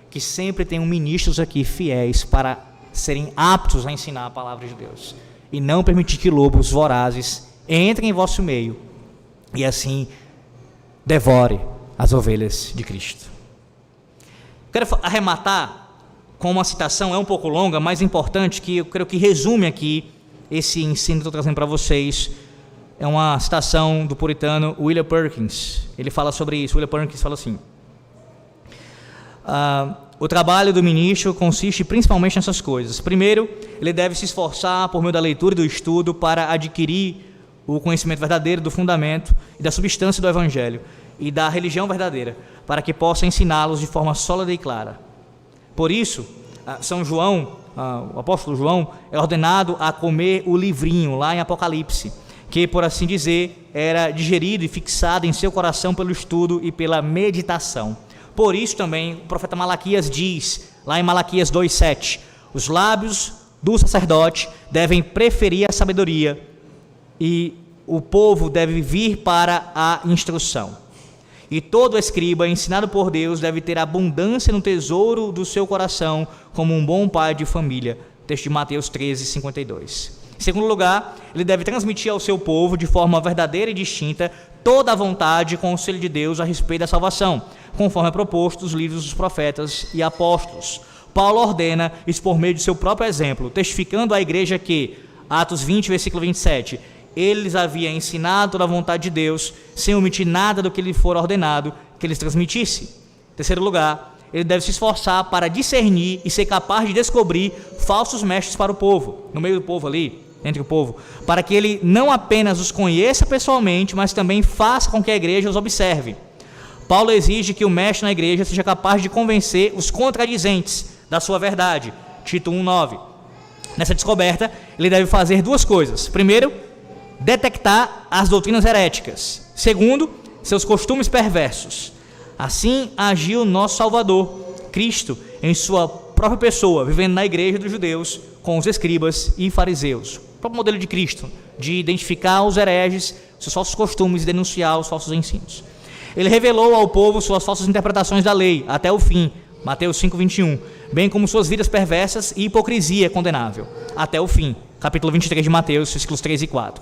que sempre tenham ministros aqui fiéis para serem aptos a ensinar a palavra de Deus. E não permitir que lobos vorazes entrem em vosso meio e assim devore as ovelhas de Cristo. Quero arrematar com uma citação, é um pouco longa, mas importante, que eu creio que resume aqui esse ensino que estou trazendo para vocês. É uma citação do puritano William Perkins. Ele fala sobre isso. William Perkins fala assim: o trabalho do ministro consiste principalmente nessas coisas. Primeiro, ele deve se esforçar por meio da leitura e do estudo para adquirir o conhecimento verdadeiro do fundamento e da substância do Evangelho e da religião verdadeira, para que possa ensiná-los de forma sólida e clara. Por isso, São João, o apóstolo João, é ordenado a comer o livrinho lá em Apocalipse, que, por assim dizer, era digerido e fixado em seu coração pelo estudo e pela meditação. Por isso também o profeta Malaquias diz, lá em Malaquias 2,7, os lábios do sacerdote devem preferir a sabedoria e o povo deve vir para a instrução. E todo escriba ensinado por Deus deve ter abundância no tesouro do seu coração, como um bom pai de família. Texto de Mateus 13:52. Em segundo lugar, ele deve transmitir ao seu povo, de forma verdadeira e distinta, toda a vontade e conselho de Deus a respeito da salvação, conforme é proposto nos livros dos profetas e apóstolos. Paulo ordena isso por meio de seu próprio exemplo, testificando à igreja que, Atos 20, versículo 27, ele lhes havia ensinado toda a vontade de Deus, sem omitir nada do que lhe for ordenado que eles transmitissem. Em terceiro lugar, ele deve se esforçar para discernir e ser capaz de descobrir falsos mestres para o povo, no meio do povo ali, entre o povo, para que ele não apenas os conheça pessoalmente, mas também faça com que a igreja os observe. Paulo exige que o mestre na igreja seja capaz de convencer os contradizentes da sua verdade. Tito 1:9. Nessa descoberta, ele deve fazer duas coisas. Primeiro, detectar as doutrinas heréticas. Segundo, seus costumes perversos. Assim agiu nosso Salvador, Cristo, em sua própria pessoa, vivendo na igreja dos judeus, com os escribas e fariseus. O próprio modelo de Cristo, de identificar os hereges, seus falsos costumes e denunciar os falsos ensinos. Ele revelou ao povo suas falsas interpretações da lei, até o fim, Mateus 5:21, bem como suas vidas perversas e hipocrisia condenável, até o fim, capítulo 23 de Mateus, versículos 3 e 4.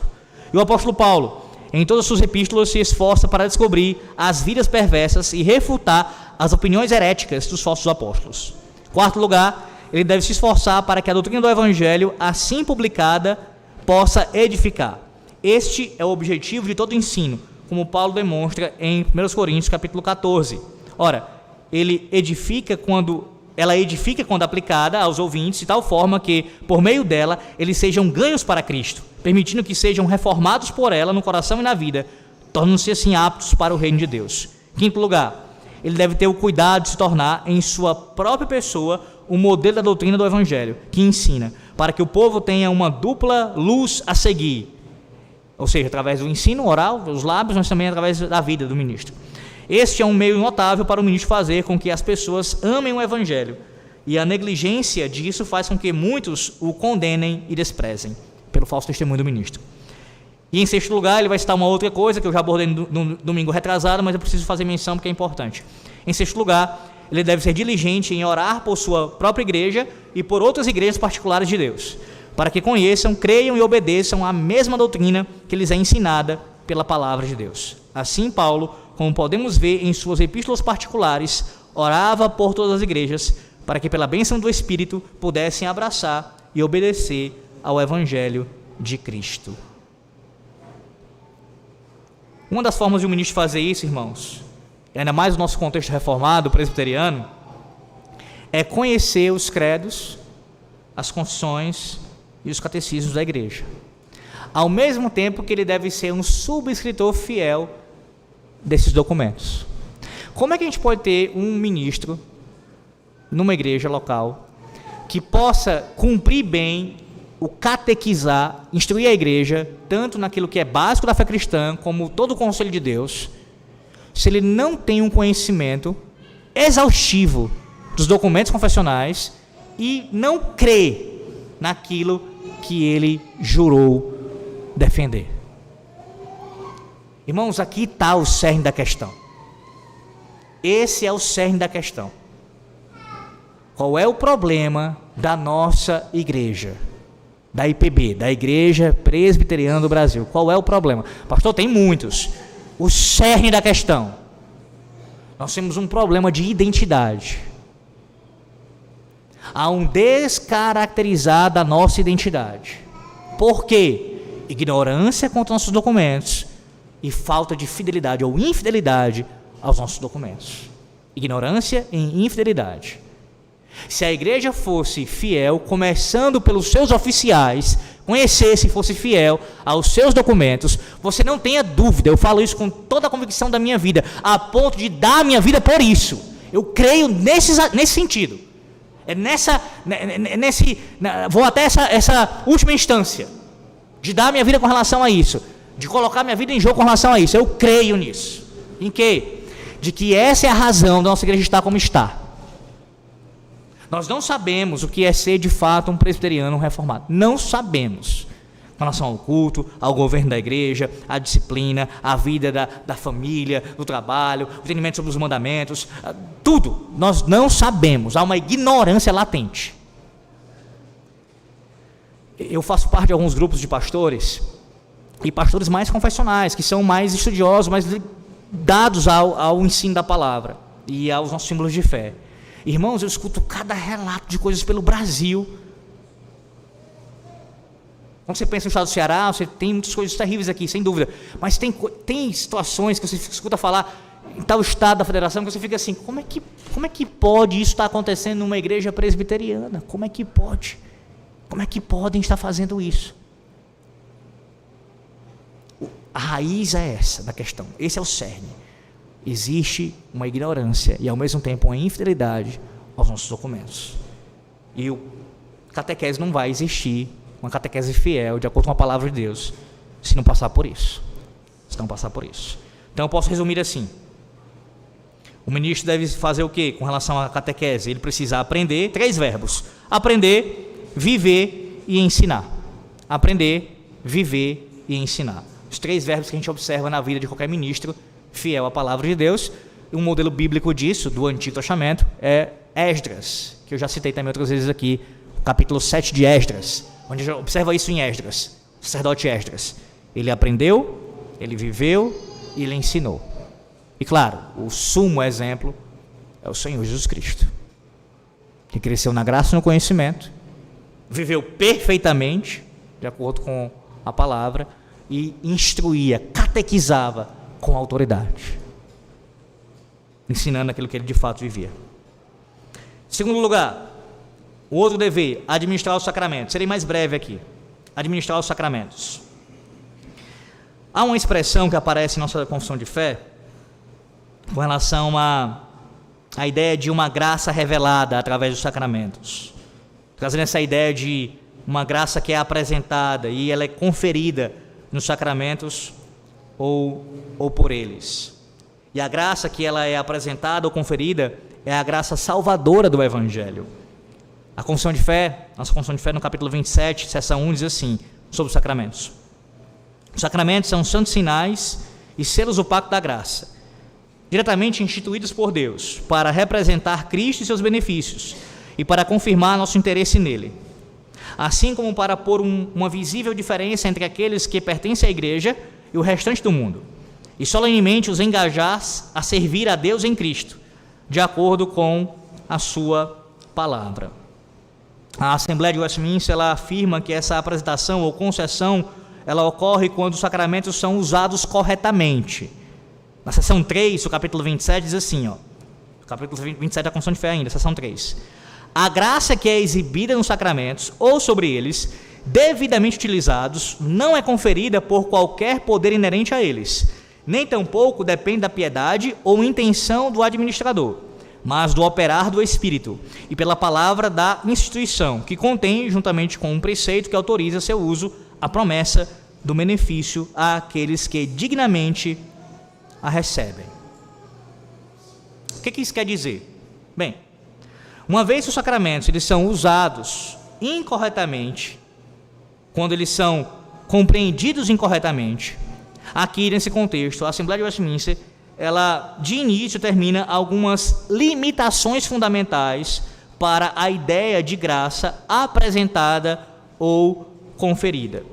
E o apóstolo Paulo, em todas as suas epístolas, se esforça para descobrir as vidas perversas e refutar as opiniões heréticas dos falsos apóstolos. Quarto lugar, ele deve se esforçar para que a doutrina do Evangelho, assim publicada, possa edificar. Este é o objetivo de todo ensino, como Paulo demonstra em 1 Coríntios capítulo 14. Ora, ela edifica quando aplicada aos ouvintes, de tal forma que, por meio dela, eles sejam ganhos para Cristo, permitindo que sejam reformados por ela no coração e na vida, tornando-se assim aptos para o reino de Deus. Quinto lugar, ele deve ter o cuidado de se tornar, em sua própria pessoa, o modelo da doutrina do Evangelho, que ensina, para que o povo tenha uma dupla luz a seguir, ou seja, através do ensino oral, dos lábios, mas também através da vida do ministro. Este é um meio notável para o ministro fazer com que as pessoas amem o Evangelho, e a negligência disso faz com que muitos o condenem e desprezem, pelo falso testemunho do ministro. E em sexto lugar, ele vai citar uma outra coisa que eu já abordei no domingo retrasado, mas eu preciso fazer menção porque é importante. Em sexto lugar, ele deve ser diligente em orar por sua própria igreja e por outras igrejas particulares de Deus, para que conheçam, creiam e obedeçam a mesma doutrina que lhes é ensinada pela palavra de Deus. Assim, Paulo, como podemos ver em suas epístolas particulares, orava por todas as igrejas, para que pela bênção do Espírito pudessem abraçar e obedecer ao Evangelho de Cristo. Uma das formas de um ministro fazer isso, irmãos, ainda mais no nosso contexto reformado, presbiteriano, é conhecer os credos, as confissões e os catecismos da igreja. Ao mesmo tempo que ele deve ser um subscritor fiel desses documentos. Como é que a gente pode ter um ministro numa igreja local que possa cumprir bem o catequizar, instruir a igreja, tanto naquilo que é básico da fé cristã, como todo o conselho de Deus, se ele não tem um conhecimento exaustivo dos documentos confessionais e não crê naquilo que ele jurou defender? Irmãos, aqui está o cerne da questão. Esse é o cerne da questão. Qual é o problema da nossa igreja? Da IPB, da Igreja Presbiteriana do Brasil. Qual é o problema? Pastor, tem muitos. O cerne da questão. Nós temos um problema de identidade. Há um descaracterizar da nossa identidade. Por quê? Ignorância contra nossos documentos e falta de fidelidade ou infidelidade aos nossos documentos. Ignorância e infidelidade. Se a igreja fosse fiel, começando pelos seus oficiais, conhecesse e fosse fiel aos seus documentos, você não tenha dúvida, eu falo isso com toda a convicção da minha vida, a ponto de dar a minha vida por isso. Eu creio nesse sentido. Vou até essa última instância, de dar a minha vida com relação a isso, de colocar minha vida em jogo com relação a isso. Eu creio nisso. Em quê? De que essa é a razão da nossa igreja estar como está. Nós não sabemos o que é ser de fato um presbiteriano reformado. Não sabemos. Com relação ao culto, ao governo da igreja, à disciplina, à vida da família, do trabalho, o entendimento sobre os mandamentos, tudo. Nós não sabemos. Há uma ignorância latente. Eu faço parte de alguns grupos de pastores, e pastores mais confessionais, que são mais estudiosos, mais dados ao ensino da palavra e aos nossos símbolos de fé. Irmãos, eu escuto cada relato de coisas pelo Brasil. Quando você pensa no estado do Ceará, você tem muitas coisas terríveis aqui, sem dúvida. Mas tem situações que você escuta falar em tal estado da federação, que você fica assim, como é que pode isso estar acontecendo numa igreja presbiteriana? Como é que pode? Como é que podem estar fazendo isso? A raiz é essa da questão. Esse é o cerne. Existe uma ignorância e, ao mesmo tempo, uma infidelidade aos nossos documentos. E o catequese não vai existir, uma catequese fiel, de acordo com a palavra de Deus, se não passar por isso. Então, eu posso resumir assim. O ministro deve fazer o quê com relação à catequese? Ele precisa aprender 3 verbos. Aprender, viver e ensinar. Aprender, viver e ensinar. Os 3 verbos que a gente observa na vida de qualquer ministro fiel à palavra de Deus. Um modelo bíblico disso, do Antigo Testamento, é Esdras, que eu já citei também outras vezes aqui, capítulo 7 de Esdras, onde a gente observa isso em Esdras, sacerdote Esdras. Ele aprendeu, ele viveu e ele ensinou. E claro, o sumo exemplo é o Senhor Jesus Cristo, que cresceu na graça e no conhecimento, viveu perfeitamente, de acordo com a palavra, e instruía, catequizava com autoridade, ensinando aquilo que ele de fato vivia. Em segundo lugar, o outro dever, administrar os sacramentos. Serei mais breve aqui. Administrar os sacramentos. Há uma expressão que aparece em nossa confissão de fé com relação à ideia de uma graça revelada através dos sacramentos, trazendo essa ideia de uma graça que é apresentada e ela é conferida nos sacramentos ou por eles. E a graça que ela é apresentada ou conferida é a graça salvadora do Evangelho. A confissão de fé, nossa confissão de fé no capítulo 27, seção 1, diz assim, sobre os sacramentos. Os sacramentos são santos sinais e selos do pacto da graça, diretamente instituídos por Deus, para representar Cristo e seus benefícios, e para confirmar nosso interesse nele, assim como para pôr uma visível diferença entre aqueles que pertencem à igreja e o restante do mundo, e solenemente os engajar a servir a Deus em Cristo, de acordo com a sua palavra. A Assembleia de Westminster, ela afirma que essa apresentação ou concessão, ela ocorre quando os sacramentos são usados corretamente. Na seção 3, o capítulo 27, diz assim, capítulo 27 da Confissão de Fé ainda, seção 3. A graça que é exibida nos sacramentos ou sobre eles, devidamente utilizados, não é conferida por qualquer poder inerente a eles, nem tampouco depende da piedade ou intenção do administrador, mas do operar do Espírito, e pela palavra da instituição, que contém, juntamente com um preceito que autoriza seu uso, a promessa do benefício àqueles que dignamente a recebem. O que isso quer dizer? Bem, uma vez que os sacramentos eles são usados incorretamente, quando eles são compreendidos incorretamente, aqui nesse contexto, a Assembleia de Westminster, ela de início termina algumas limitações fundamentais para a ideia de graça apresentada ou conferida.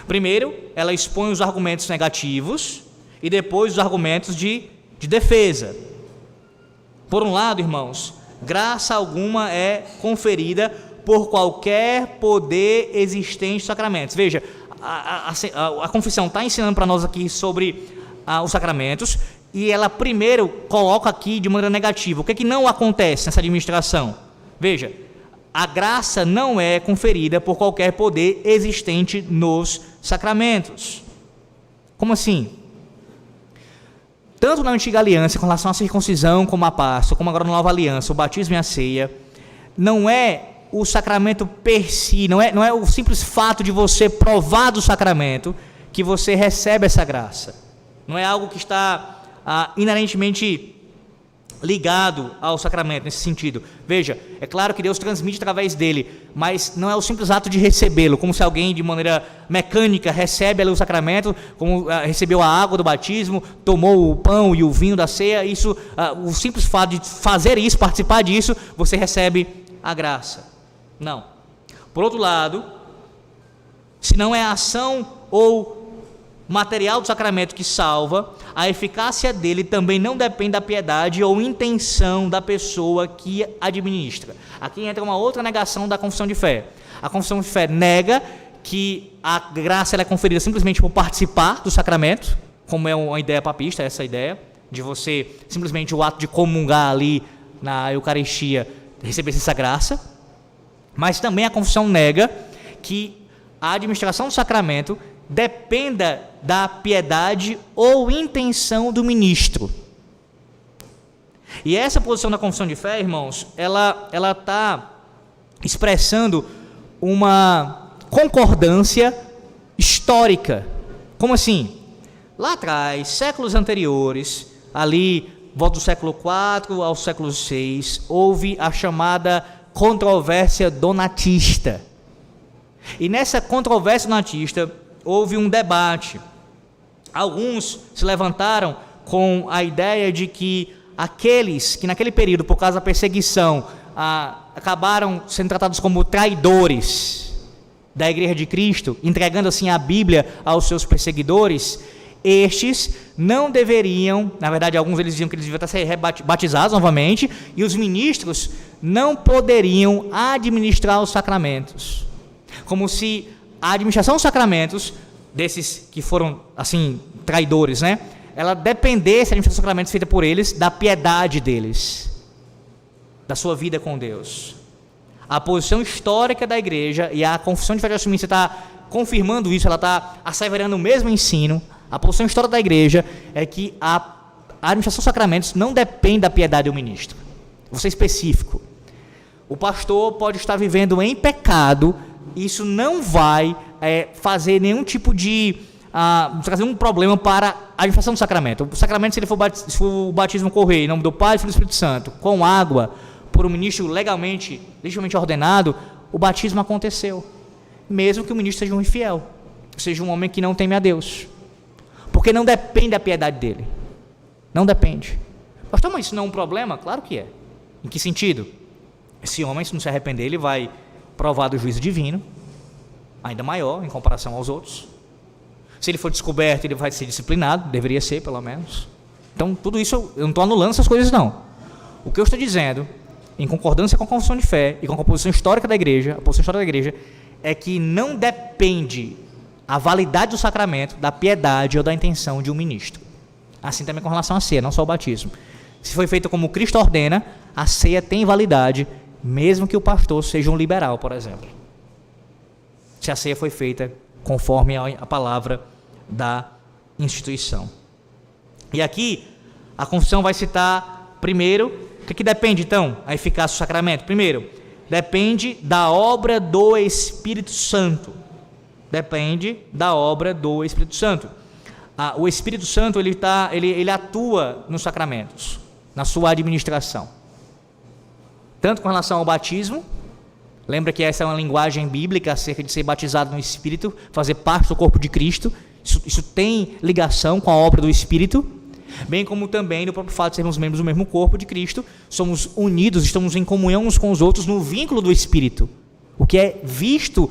Primeiro, ela expõe os argumentos negativos e depois os argumentos de defesa. Por um lado, irmãos, graça alguma é conferida por qualquer poder existente dos sacramentos. Veja, a confissão está ensinando para nós aqui sobre os sacramentos, e ela primeiro coloca aqui de maneira negativa. O que é que não acontece nessa administração? Veja, a graça não é conferida por qualquer poder existente nos sacramentos. Como assim? Tanto na antiga aliança, com relação à circuncisão, como a Páscoa, como agora na nova aliança, o batismo e a ceia, não é o sacramento per si, não é o simples fato de você provar do sacramento que você recebe essa graça. Não é algo que está inerentemente ligado ao sacramento nesse sentido. Veja, é claro que Deus transmite através dele, mas não é o simples ato de recebê-lo, como se alguém de maneira mecânica recebe ali o sacramento, como recebeu a água do batismo, tomou o pão e o vinho da ceia. Isso, o simples fato de fazer isso, participar disso, você recebe a graça. Não. Por outro lado, se não é a ação ou material do sacramento que salva, a eficácia dele também não depende da piedade ou intenção da pessoa que administra. Aqui entra uma outra negação da confissão de fé. A confissão de fé nega que a graça ela é conferida simplesmente por participar do sacramento, como é uma ideia papista, essa ideia de você simplesmente o ato de comungar ali na Eucaristia receber essa graça. Mas também a confissão nega que a administração do sacramento dependa da piedade ou intenção do ministro. E essa posição da confissão de fé, irmãos, ela está expressando uma concordância histórica. Como assim? Lá atrás, séculos anteriores, ali, volta do século IV ao século VI, houve a chamada controvérsia donatista. E nessa controvérsia donatista, houve um debate. Alguns se levantaram com a ideia de que aqueles que naquele período, por causa da perseguição, acabaram sendo tratados como traidores da Igreja de Cristo, entregando assim a Bíblia aos seus perseguidores, estes não deveriam, na verdade alguns deles diziam que eles deviam ser batizados novamente, e os ministros não poderiam administrar os sacramentos. Como se a administração dos sacramentos, desses que foram, assim, traidores, né? Ela dependesse, a administração dos sacramentos feita por eles, da piedade deles, da sua vida com Deus. A posição histórica da igreja, e a confissão de fé de Westminster está confirmando isso, ela está asseverando o mesmo ensino. A posição histórica da igreja é que a administração dos sacramentos não depende da piedade do ministro. Vou ser específico. O pastor pode estar vivendo em pecado, isso não vai fazer nenhum tipo de trazer um problema para a administração do sacramento. O sacramento, se for o batismo correr em nome do Pai, Filho e Espírito Santo, com água, por um ministro legalmente ordenado, o batismo aconteceu, mesmo que o ministro seja um infiel, seja um homem que não teme a Deus, porque não depende da piedade dele, não depende. Pastor, mas isso não é um problema? Claro que é. Em que sentido? Esse homem, se não se arrepender, ele vai provar do juízo divino, ainda maior em comparação aos outros. Se ele for descoberto, ele vai ser disciplinado, deveria ser pelo menos. Então tudo isso, eu não estou anulando essas coisas não. O que eu estou dizendo, em concordância com a confissão de fé e com a posição histórica da igreja, a posição histórica da igreja é que não depende a validade do sacramento da piedade ou da intenção de um ministro. Assim também com relação à ceia, não só o batismo. Se foi feito como Cristo ordena, a ceia tem validade, mesmo que o pastor seja um liberal, por exemplo. Se a ceia foi feita conforme a palavra da instituição. E aqui, a confissão vai citar, primeiro, O que depende, então, a eficácia do sacramento? Primeiro, depende da obra do Espírito Santo. Depende da obra do Espírito Santo. O Espírito Santo ele atua nos sacramentos, na sua administração. Tanto com relação ao batismo, lembra que essa é uma linguagem bíblica acerca de ser batizado no Espírito, fazer parte do corpo de Cristo. Isso tem ligação com a obra do Espírito, bem como também no próprio fato de sermos membros do mesmo corpo de Cristo, somos unidos, estamos em comunhão uns com os outros no vínculo do Espírito, o que é visto,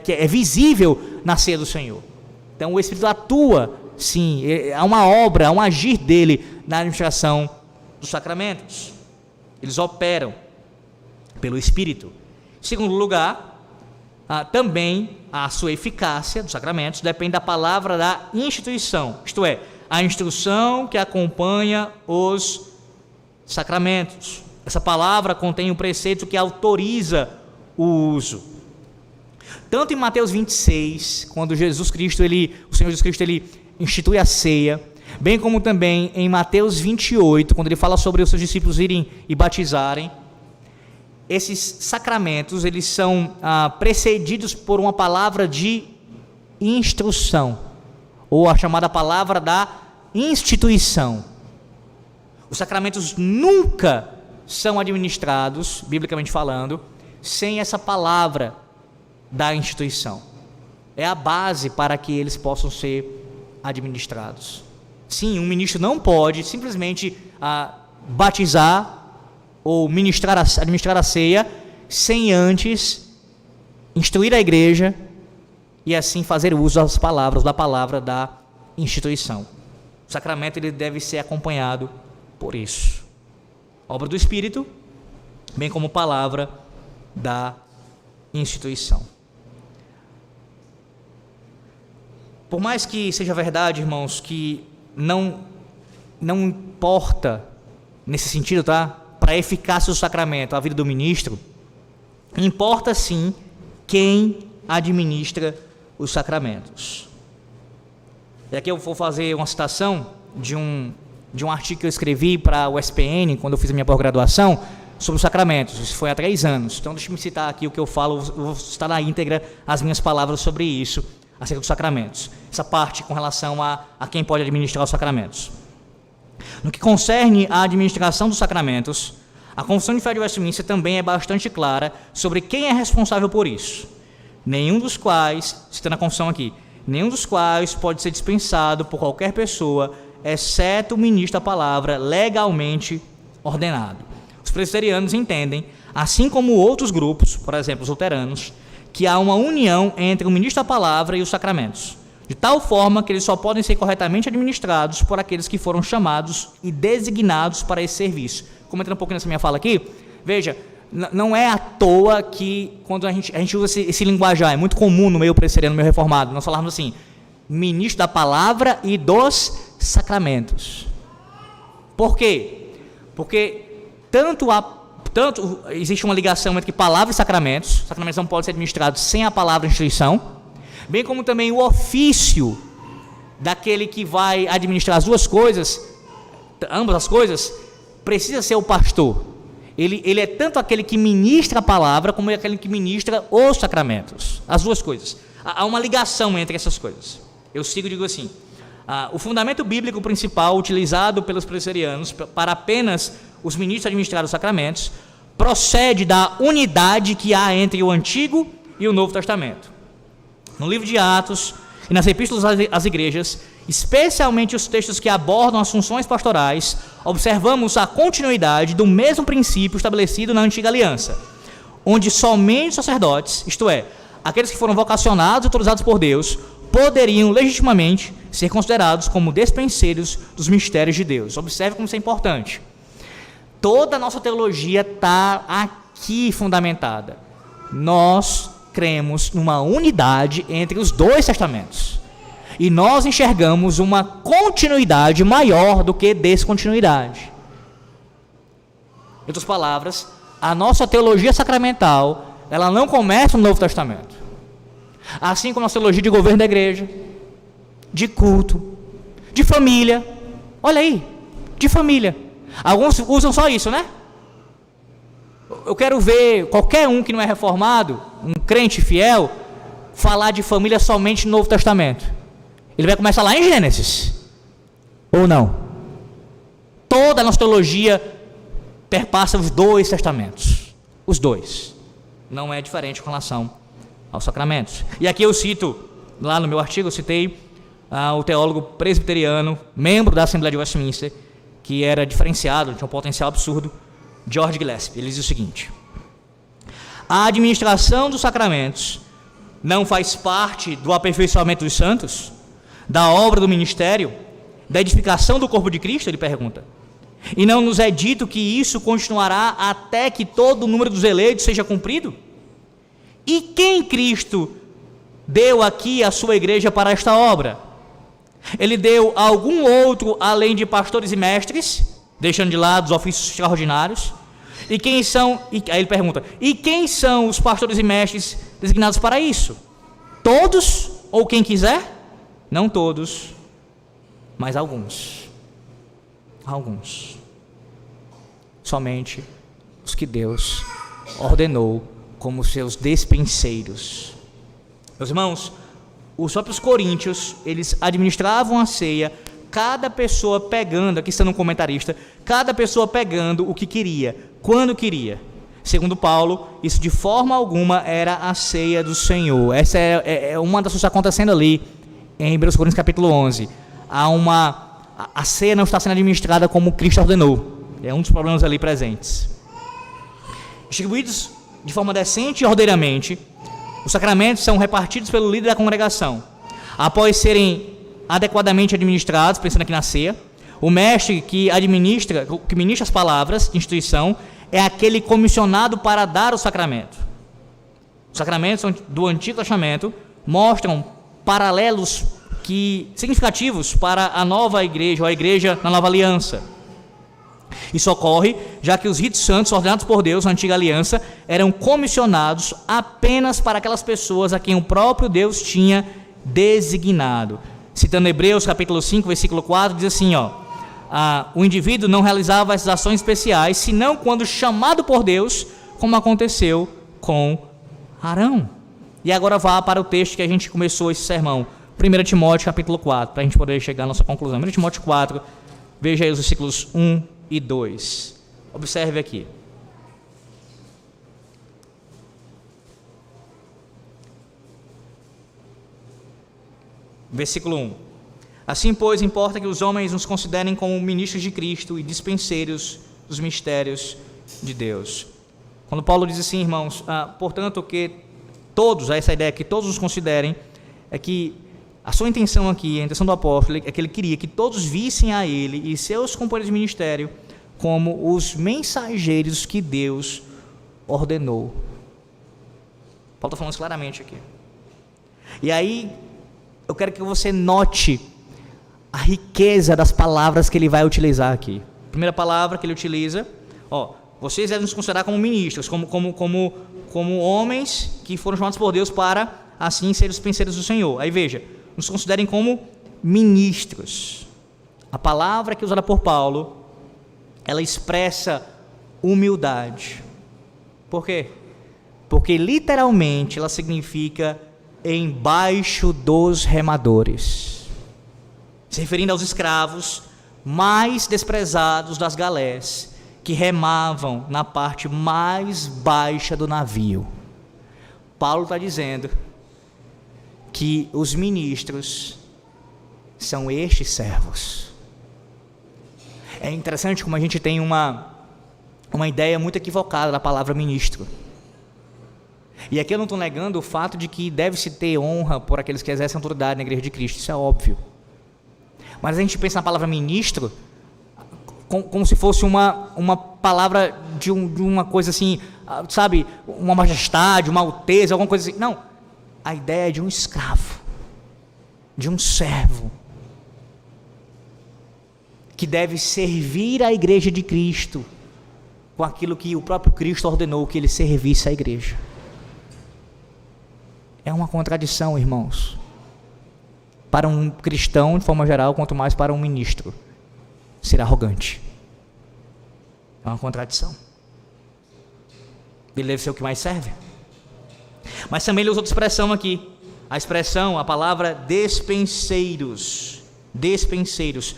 que é visível na ceia do Senhor. Então o Espírito atua, sim, há uma obra, há um agir dele na administração dos sacramentos. Eles operam pelo Espírito. Em segundo lugar, também a sua eficácia dos sacramentos depende da palavra da instituição, isto é, a instrução que acompanha os sacramentos. Essa palavra contém um preceito que autoriza o uso. Tanto em Mateus 26, quando o Senhor Jesus Cristo ele institui a ceia, bem como também em Mateus 28, quando ele fala sobre os seus discípulos irem e batizarem, esses sacramentos eles são precedidos por uma palavra de instrução, ou a chamada palavra da instituição. Os sacramentos nunca são administrados, biblicamente falando, sem essa palavra da instituição. É a base para que eles possam ser administrados. Sim, um ministro não pode simplesmente batizar ou administrar a ceia sem antes instruir a igreja e assim fazer uso das palavras, da palavra da instituição. O sacramento ele deve ser acompanhado por isso. Obra do Espírito, bem como palavra da instituição. Por mais que seja verdade, irmãos, que não importa nesse sentido, tá? Para a eficácia do sacramento, a vida do ministro, importa sim quem administra os sacramentos. E aqui eu vou fazer uma citação de um artigo que eu escrevi para o SPN, quando eu fiz a minha pós-graduação, sobre os sacramentos. Isso foi há 3 anos. Então, deixa eu me citar aqui o que eu falo, eu vou citar na íntegra as minhas palavras sobre isso, acerca dos sacramentos. Essa parte com relação a quem pode administrar os sacramentos. No que concerne à administração dos sacramentos, a Confissão de Fé de Westminster também é bastante clara sobre quem é responsável por isso. Nenhum dos quais, citando a Confissão aqui, nenhum dos quais pode ser dispensado por qualquer pessoa, exceto o ministro da palavra legalmente ordenado. Os presbiterianos entendem, assim como outros grupos, por exemplo, os luteranos, que há uma união entre o ministro da palavra e os sacramentos, de tal forma que eles só podem ser corretamente administrados por aqueles que foram chamados e designados para esse serviço. Comentando um pouquinho nessa minha fala aqui, veja, não é à toa que quando a gente usa esse linguajar, é muito comum no meio presbiteriano, no meio reformado, nós falamos assim, ministro da palavra e dos sacramentos. Por quê? Porque tanto existe uma ligação entre palavra e sacramentos. Os sacramentos não podem ser administrados sem a palavra e instituição, bem como também o ofício daquele que vai administrar as duas coisas, ambas as coisas, precisa ser o pastor. Ele é tanto aquele que ministra a palavra, como aquele que ministra os sacramentos, as duas coisas. Há uma ligação entre essas coisas. Eu digo assim, o fundamento bíblico principal utilizado pelos presbiterianos para apenas os ministros administrar os sacramentos procede da unidade que há entre o Antigo e o Novo Testamento. No livro de Atos e nas epístolas às igrejas, especialmente os textos que abordam as funções pastorais, observamos a continuidade do mesmo princípio estabelecido na Antiga Aliança, onde somente os sacerdotes, isto é, aqueles que foram vocacionados e autorizados por Deus, poderiam legitimamente ser considerados como despenseiros dos mistérios de Deus. Observe como isso é importante. Toda a nossa teologia está aqui fundamentada. Nós cremos numa unidade entre os dois testamentos. E nós enxergamos uma continuidade maior do que descontinuidade. Em outras palavras, a nossa teologia sacramental, ela não começa no Novo Testamento. Assim como a nossa teologia de governo da igreja, de culto, de família. Olha aí, de família. Alguns usam só isso, né? Eu quero ver qualquer um que não é reformado, um crente fiel, falar de família somente no Novo Testamento. Ele vai começar lá em Gênesis. Ou não? Toda a nossa teologia perpassa os dois testamentos. Os dois. Não é diferente com relação aos sacramentos. E aqui eu cito, lá no meu artigo, eu citei o teólogo presbiteriano, membro da Assembleia de Westminster, que era diferenciado, tinha um potencial absurdo, George Gillespie. Ele diz o seguinte: a administração dos sacramentos não faz parte do aperfeiçoamento dos santos, da obra do ministério, da edificação do corpo de Cristo? Ele pergunta. E não nos é dito que isso continuará até que todo o número dos eleitos seja cumprido? E quem Cristo deu aqui a sua igreja para esta obra? Ele deu a algum outro além de pastores e mestres, deixando de lado os ofícios extraordinários? E quem são, aí ele pergunta, e quem são os pastores e mestres designados para isso? Todos ou quem quiser? Não todos, mas alguns. Alguns. Somente os que Deus ordenou como seus despenseiros. Meus irmãos, os próprios coríntios, eles administravam a ceia, cada pessoa pegando, aqui está um comentarista, cada pessoa pegando o que queria, quando queria. Segundo Paulo, isso de forma alguma era a ceia do Senhor. Essa é uma das coisas que está acontecendo ali em 1 Coríntios capítulo 11. A ceia não está sendo administrada como Cristo ordenou. É um dos problemas ali presentes. Distribuídos de forma decente e ordeiramente, os sacramentos são repartidos pelo líder da congregação. Após serem adequadamente administrados, pensando aqui na ceia, o mestre que ministra as palavras de instituição é aquele comissionado para dar o sacramento. Os sacramentos do Antigo Testamento mostram paralelos significativos para a nova igreja, ou a igreja na nova aliança. Isso ocorre já que os ritos santos ordenados por Deus na antiga aliança eram comissionados apenas para aquelas pessoas a quem o próprio Deus tinha designado. Citando Hebreus capítulo 5, versículo 4, diz assim, o indivíduo não realizava essas ações especiais, senão quando chamado por Deus, como aconteceu com Arão. E agora vá para o texto que a gente começou esse sermão, 1 Timóteo capítulo 4, para a gente poder chegar à nossa conclusão. 1 Timóteo 4, veja aí os versículos 1 e 2. Observe aqui. Versículo 1. Assim, pois, importa que os homens nos considerem como ministros de Cristo e dispenseiros dos mistérios de Deus. Quando Paulo diz assim, irmãos, portanto, que todos, essa ideia que todos nos considerem, é que a sua intenção aqui, a intenção do apóstolo, é que ele queria que todos vissem a ele e seus companheiros de ministério como os mensageiros que Deus ordenou. Paulo está falando isso claramente aqui. E aí, eu quero que você note a riqueza das palavras que ele vai utilizar aqui. Primeira palavra que ele utiliza, vocês devem nos considerar como ministros, como homens que foram chamados por Deus para, assim, ser os dispenseiros do Senhor. Aí veja, nos considerem como ministros. A palavra que é usada por Paulo, ela expressa humildade. Por quê? Porque literalmente ela significa embaixo dos remadores, se referindo aos escravos mais desprezados das galés, que remavam na parte mais baixa do navio. Paulo está dizendo que os ministros são estes servos. É interessante como a gente tem uma ideia muito equivocada da palavra ministro. E aqui eu não estou negando o fato de que deve-se ter honra por aqueles que exercem autoridade na igreja de Cristo, isso é óbvio. Mas a gente pensa na palavra ministro como se fosse uma palavra de uma coisa assim, sabe, uma majestade, uma alteza, alguma coisa assim. Não, a ideia é de um escravo, de um servo, que deve servir a igreja de Cristo com aquilo que o próprio Cristo ordenou que ele servisse à igreja. É uma contradição, irmãos, para um cristão de forma geral, quanto mais para um ministro ser arrogante. É uma contradição. Ele deve ser o que mais serve. Mas também ele usa outra expressão aqui. A palavra despenseiros. Despenseiros.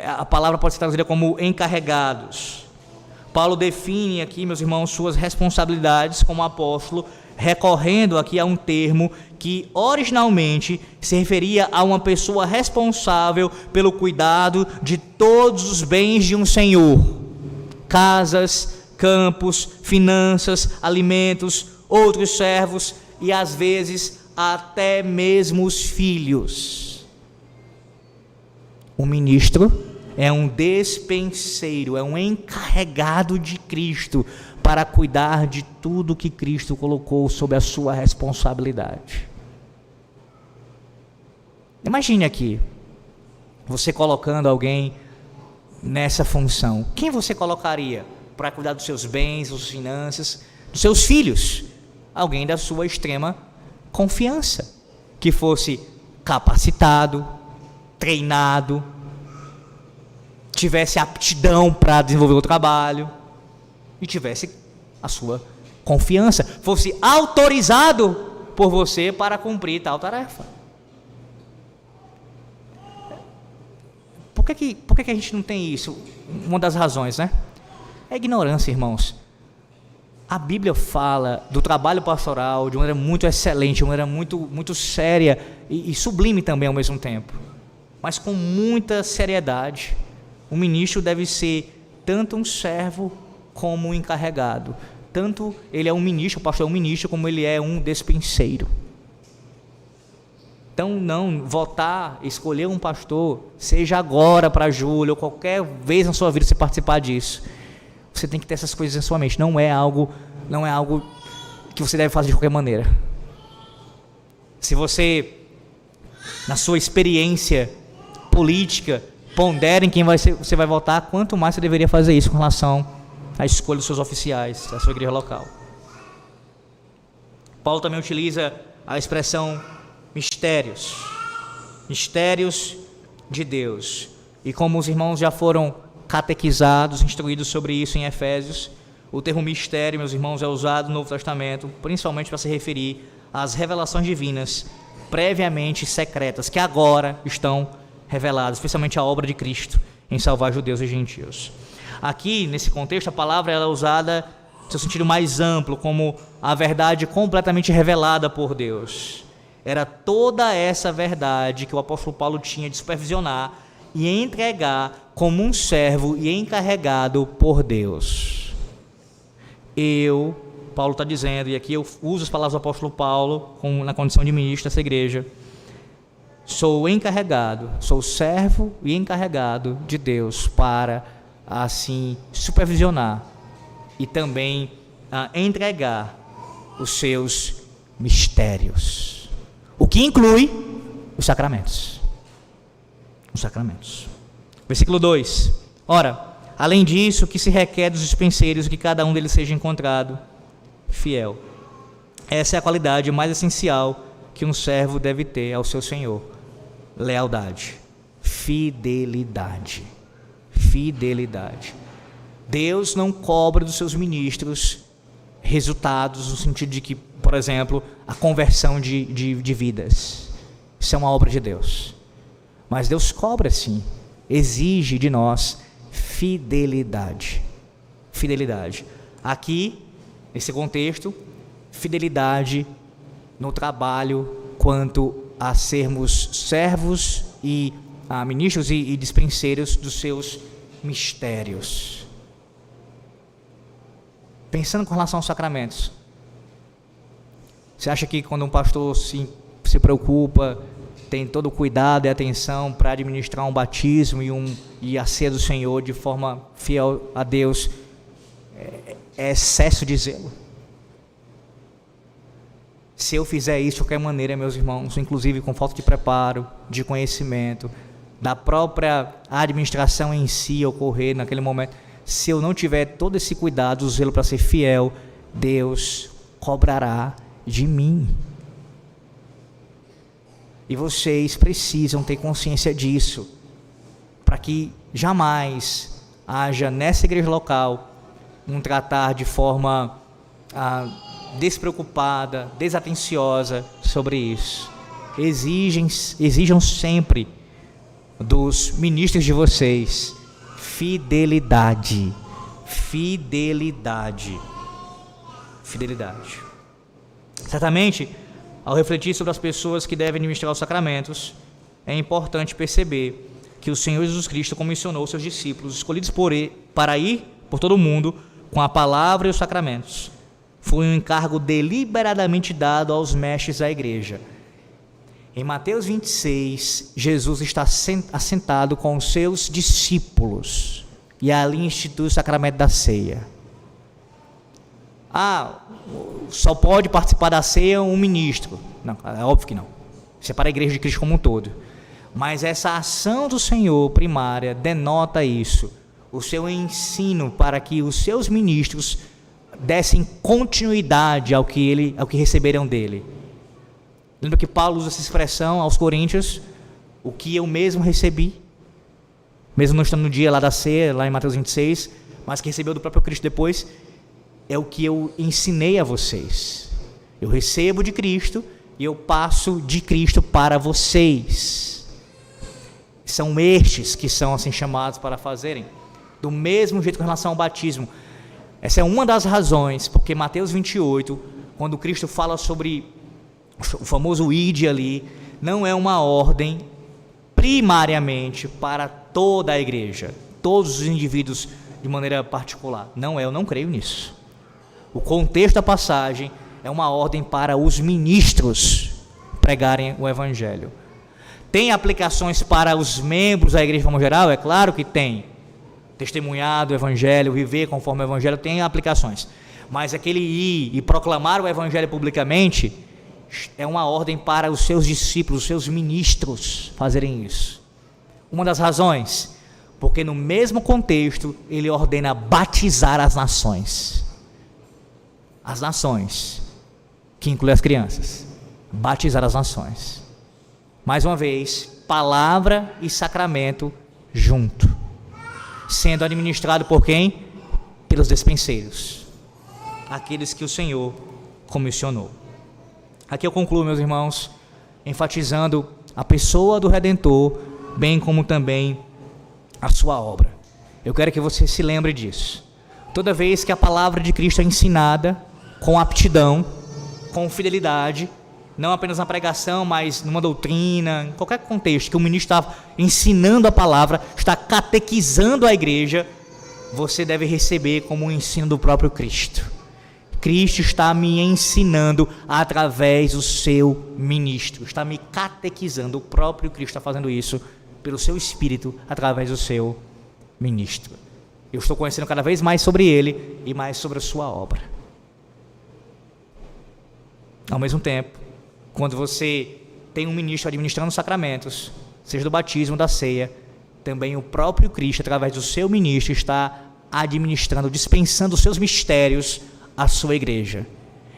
A palavra pode ser traduzida como encarregados. Paulo define aqui, meus irmãos, suas responsabilidades como apóstolo, recorrendo aqui a um termo que originalmente se referia a uma pessoa responsável pelo cuidado de todos os bens de um senhor: casas, campos, finanças, alimentos, outros servos e às vezes até mesmo os filhos. O ministro é um despenseiro, é um encarregado de Cristo para cuidar de tudo que Cristo colocou sob a sua responsabilidade. Imagine aqui, você colocando alguém nessa função. Quem você colocaria para cuidar dos seus bens, das suas finanças, dos seus filhos? Alguém da sua extrema confiança, que fosse capacitado, treinado, tivesse aptidão para desenvolver o trabalho e tivesse a sua confiança, fosse autorizado por você para cumprir tal tarefa. Por que a gente não tem isso? Uma das razões, né? É ignorância, irmãos. A Bíblia fala do trabalho pastoral de uma maneira muito excelente, de uma maneira muito séria e sublime também ao mesmo tempo, mas com muita seriedade. O ministro deve ser tanto um servo como um encarregado. Tanto ele é um ministro, o pastor é um ministro, como ele é um despenseiro. Então, não votar, escolher um pastor, seja agora para julho, ou qualquer vez na sua vida você participar disso. Você tem que ter essas coisas na sua mente. Não é algo que você deve fazer de qualquer maneira. Se você, na sua experiência política, pondera em quem você vai votar, quanto mais você deveria fazer isso com relação à escolha dos seus oficiais, da sua igreja local. Paulo também utiliza a expressão mistérios de Deus. E como os irmãos já foram catequizados, instruídos sobre isso em Efésios, o termo mistério, meus irmãos, é usado no Novo Testamento, principalmente para se referir às revelações divinas previamente secretas, que agora estão reveladas, especialmente a obra de Cristo em salvar judeus e gentios. Aqui, nesse contexto, a palavra ela é usada no seu sentido mais amplo, como a verdade completamente revelada por Deus. Era toda essa verdade que o apóstolo Paulo tinha de supervisionar e entregar como um servo e encarregado por Deus. Paulo está dizendo, e aqui eu uso as palavras do apóstolo Paulo na condição de ministro dessa igreja, sou encarregado, sou servo e encarregado de Deus para, assim, supervisionar e também entregar os seus mistérios, o que inclui os sacramentos. Os sacramentos. Versículo 2. Ora, além disso, o que se requer dos dispenseiros, que cada um deles seja encontrado fiel. Essa é a qualidade mais essencial que um servo deve ter ao seu senhor: lealdade, fidelidade. Fidelidade. Deus não cobra dos seus ministros resultados no sentido de que, por exemplo, a conversão de vidas. Isso é uma obra de Deus. Mas Deus cobra sim, exige de nós fidelidade. Fidelidade. Aqui, nesse contexto, fidelidade no trabalho quanto a sermos servos e ministros e dispenseiros dos seus mistérios. Pensando com relação aos sacramentos, você acha que quando um pastor se preocupa, tem todo o cuidado e atenção para administrar um batismo e a ceia do Senhor de forma fiel a Deus, é excesso de zelo? Se eu fizer isso de qualquer maneira, meus irmãos, inclusive com falta de preparo, de conhecimento, da própria administração em si ocorrer naquele momento, se eu não tiver todo esse cuidado, o zelo para ser fiel, Deus cobrará de mim. E vocês precisam ter consciência disso, para que jamais haja nessa igreja local um tratar de forma despreocupada, desatenciosa sobre isso. Exijam sempre dos ministros de vocês fidelidade. Certamente, ao refletir sobre as pessoas que devem administrar os sacramentos, é importante perceber que o Senhor Jesus Cristo comissionou seus discípulos, escolhidos para ir por todo o mundo com a palavra e os sacramentos. Foi um encargo deliberadamente dado aos mestres da igreja. Em Mateus 26, Jesus está assentado com os seus discípulos e ali institui o sacramento da ceia. Só pode participar da ceia um ministro. Não, é óbvio que não. Isso é para a igreja de Cristo como um todo. Mas essa ação do Senhor primária denota isso. O seu ensino para que os seus ministros dessem continuidade ao que receberam dele. Lembra que Paulo usa essa expressão aos Coríntios, o que eu mesmo recebi, mesmo não estando no dia lá da ceia, lá em Mateus 26, mas que recebeu do próprio Cristo depois, é o que eu ensinei a vocês. Eu recebo de Cristo e eu passo de Cristo para vocês. São estes que são assim chamados para fazerem. Do mesmo jeito com relação ao batismo. Essa é uma das razões, porque Mateus 28, quando Cristo fala sobre o famoso ide ali, não é uma ordem primariamente para toda a igreja, todos os indivíduos de maneira particular. Não é, eu não creio nisso. O contexto da passagem é uma ordem para os ministros pregarem o evangelho. Tem aplicações para os membros da igreja de forma geral? É claro que tem. Testemunhar do evangelho, viver conforme o evangelho, tem aplicações. Mas aquele ir e proclamar o evangelho publicamente é uma ordem para os seus discípulos, os seus ministros fazerem isso. Uma das razões, porque no mesmo contexto ele ordena batizar as nações. As nações, que inclui as crianças. Batizar as nações. Mais uma vez, palavra e sacramento junto. Sendo administrado por quem? Pelos despenseiros. Aqueles que o Senhor comissionou. Aqui eu concluo, meus irmãos, enfatizando a pessoa do Redentor, bem como também a sua obra. Eu quero que você se lembre disso. Toda vez que a palavra de Cristo é ensinada com aptidão, com fidelidade, não apenas na pregação, mas numa doutrina, em qualquer contexto que o ministro está ensinando a palavra, está catequizando a igreja, você deve receber como um ensino do próprio Cristo. Cristo está me ensinando através do seu ministro, está me catequizando, o próprio Cristo está fazendo isso pelo seu Espírito, através do seu ministro. Eu estou conhecendo cada vez mais sobre ele e mais sobre a sua obra. Ao mesmo tempo, quando você tem um ministro administrando os sacramentos, seja do batismo, da ceia, também o próprio Cristo, através do seu ministro, está administrando, dispensando os seus mistérios à sua igreja.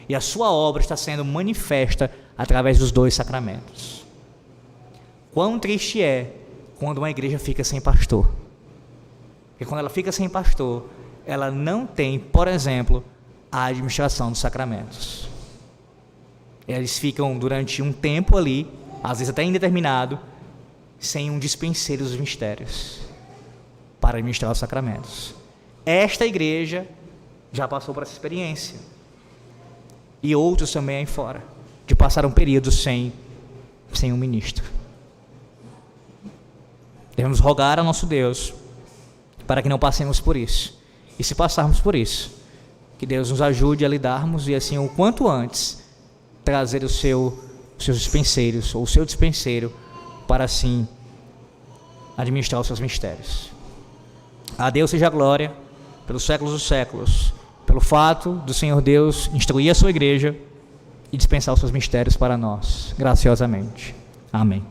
E a sua obra está sendo manifesta através dos dois sacramentos. Quão triste é quando uma igreja fica sem pastor. Porque quando ela fica sem pastor, ela não tem, por exemplo, a administração dos sacramentos. Eles ficam durante um tempo ali, às vezes até indeterminado, sem um dispenseiro dos mistérios para administrar os sacramentos. Esta igreja já passou por essa experiência. E outros também aí fora, de passar um período sem um ministro. Devemos rogar ao nosso Deus para que não passemos por isso. E se passarmos por isso, que Deus nos ajude a lidarmos e assim o quanto antes trazer os seus dispenseiros, ou o seu dispenseiro, para assim administrar os seus mistérios. A Deus seja a glória, pelos séculos dos séculos, pelo fato do Senhor Deus instruir a sua igreja e dispensar os seus mistérios para nós, graciosamente. Amém.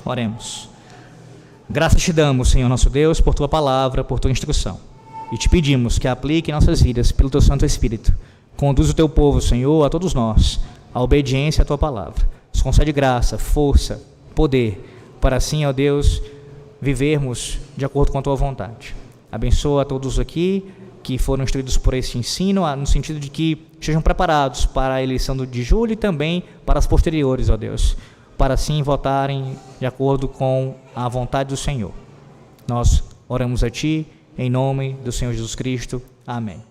Oremos. Graças te damos, Senhor nosso Deus, por tua palavra, por tua instrução. E te pedimos que aplique em nossas vidas, pelo teu Santo Espírito. Conduz o teu povo, Senhor, a todos nós, a obediência à tua palavra. Nos concede graça, força, poder, para assim, ó Deus, vivermos de acordo com a tua vontade. Abençoa a todos aqui que foram instruídos por esse ensino, no sentido de que estejam preparados para a eleição de julho e também para as posteriores, ó Deus, para assim votarem de acordo com a vontade do Senhor. Nós oramos a Ti, em nome do Senhor Jesus Cristo. Amém.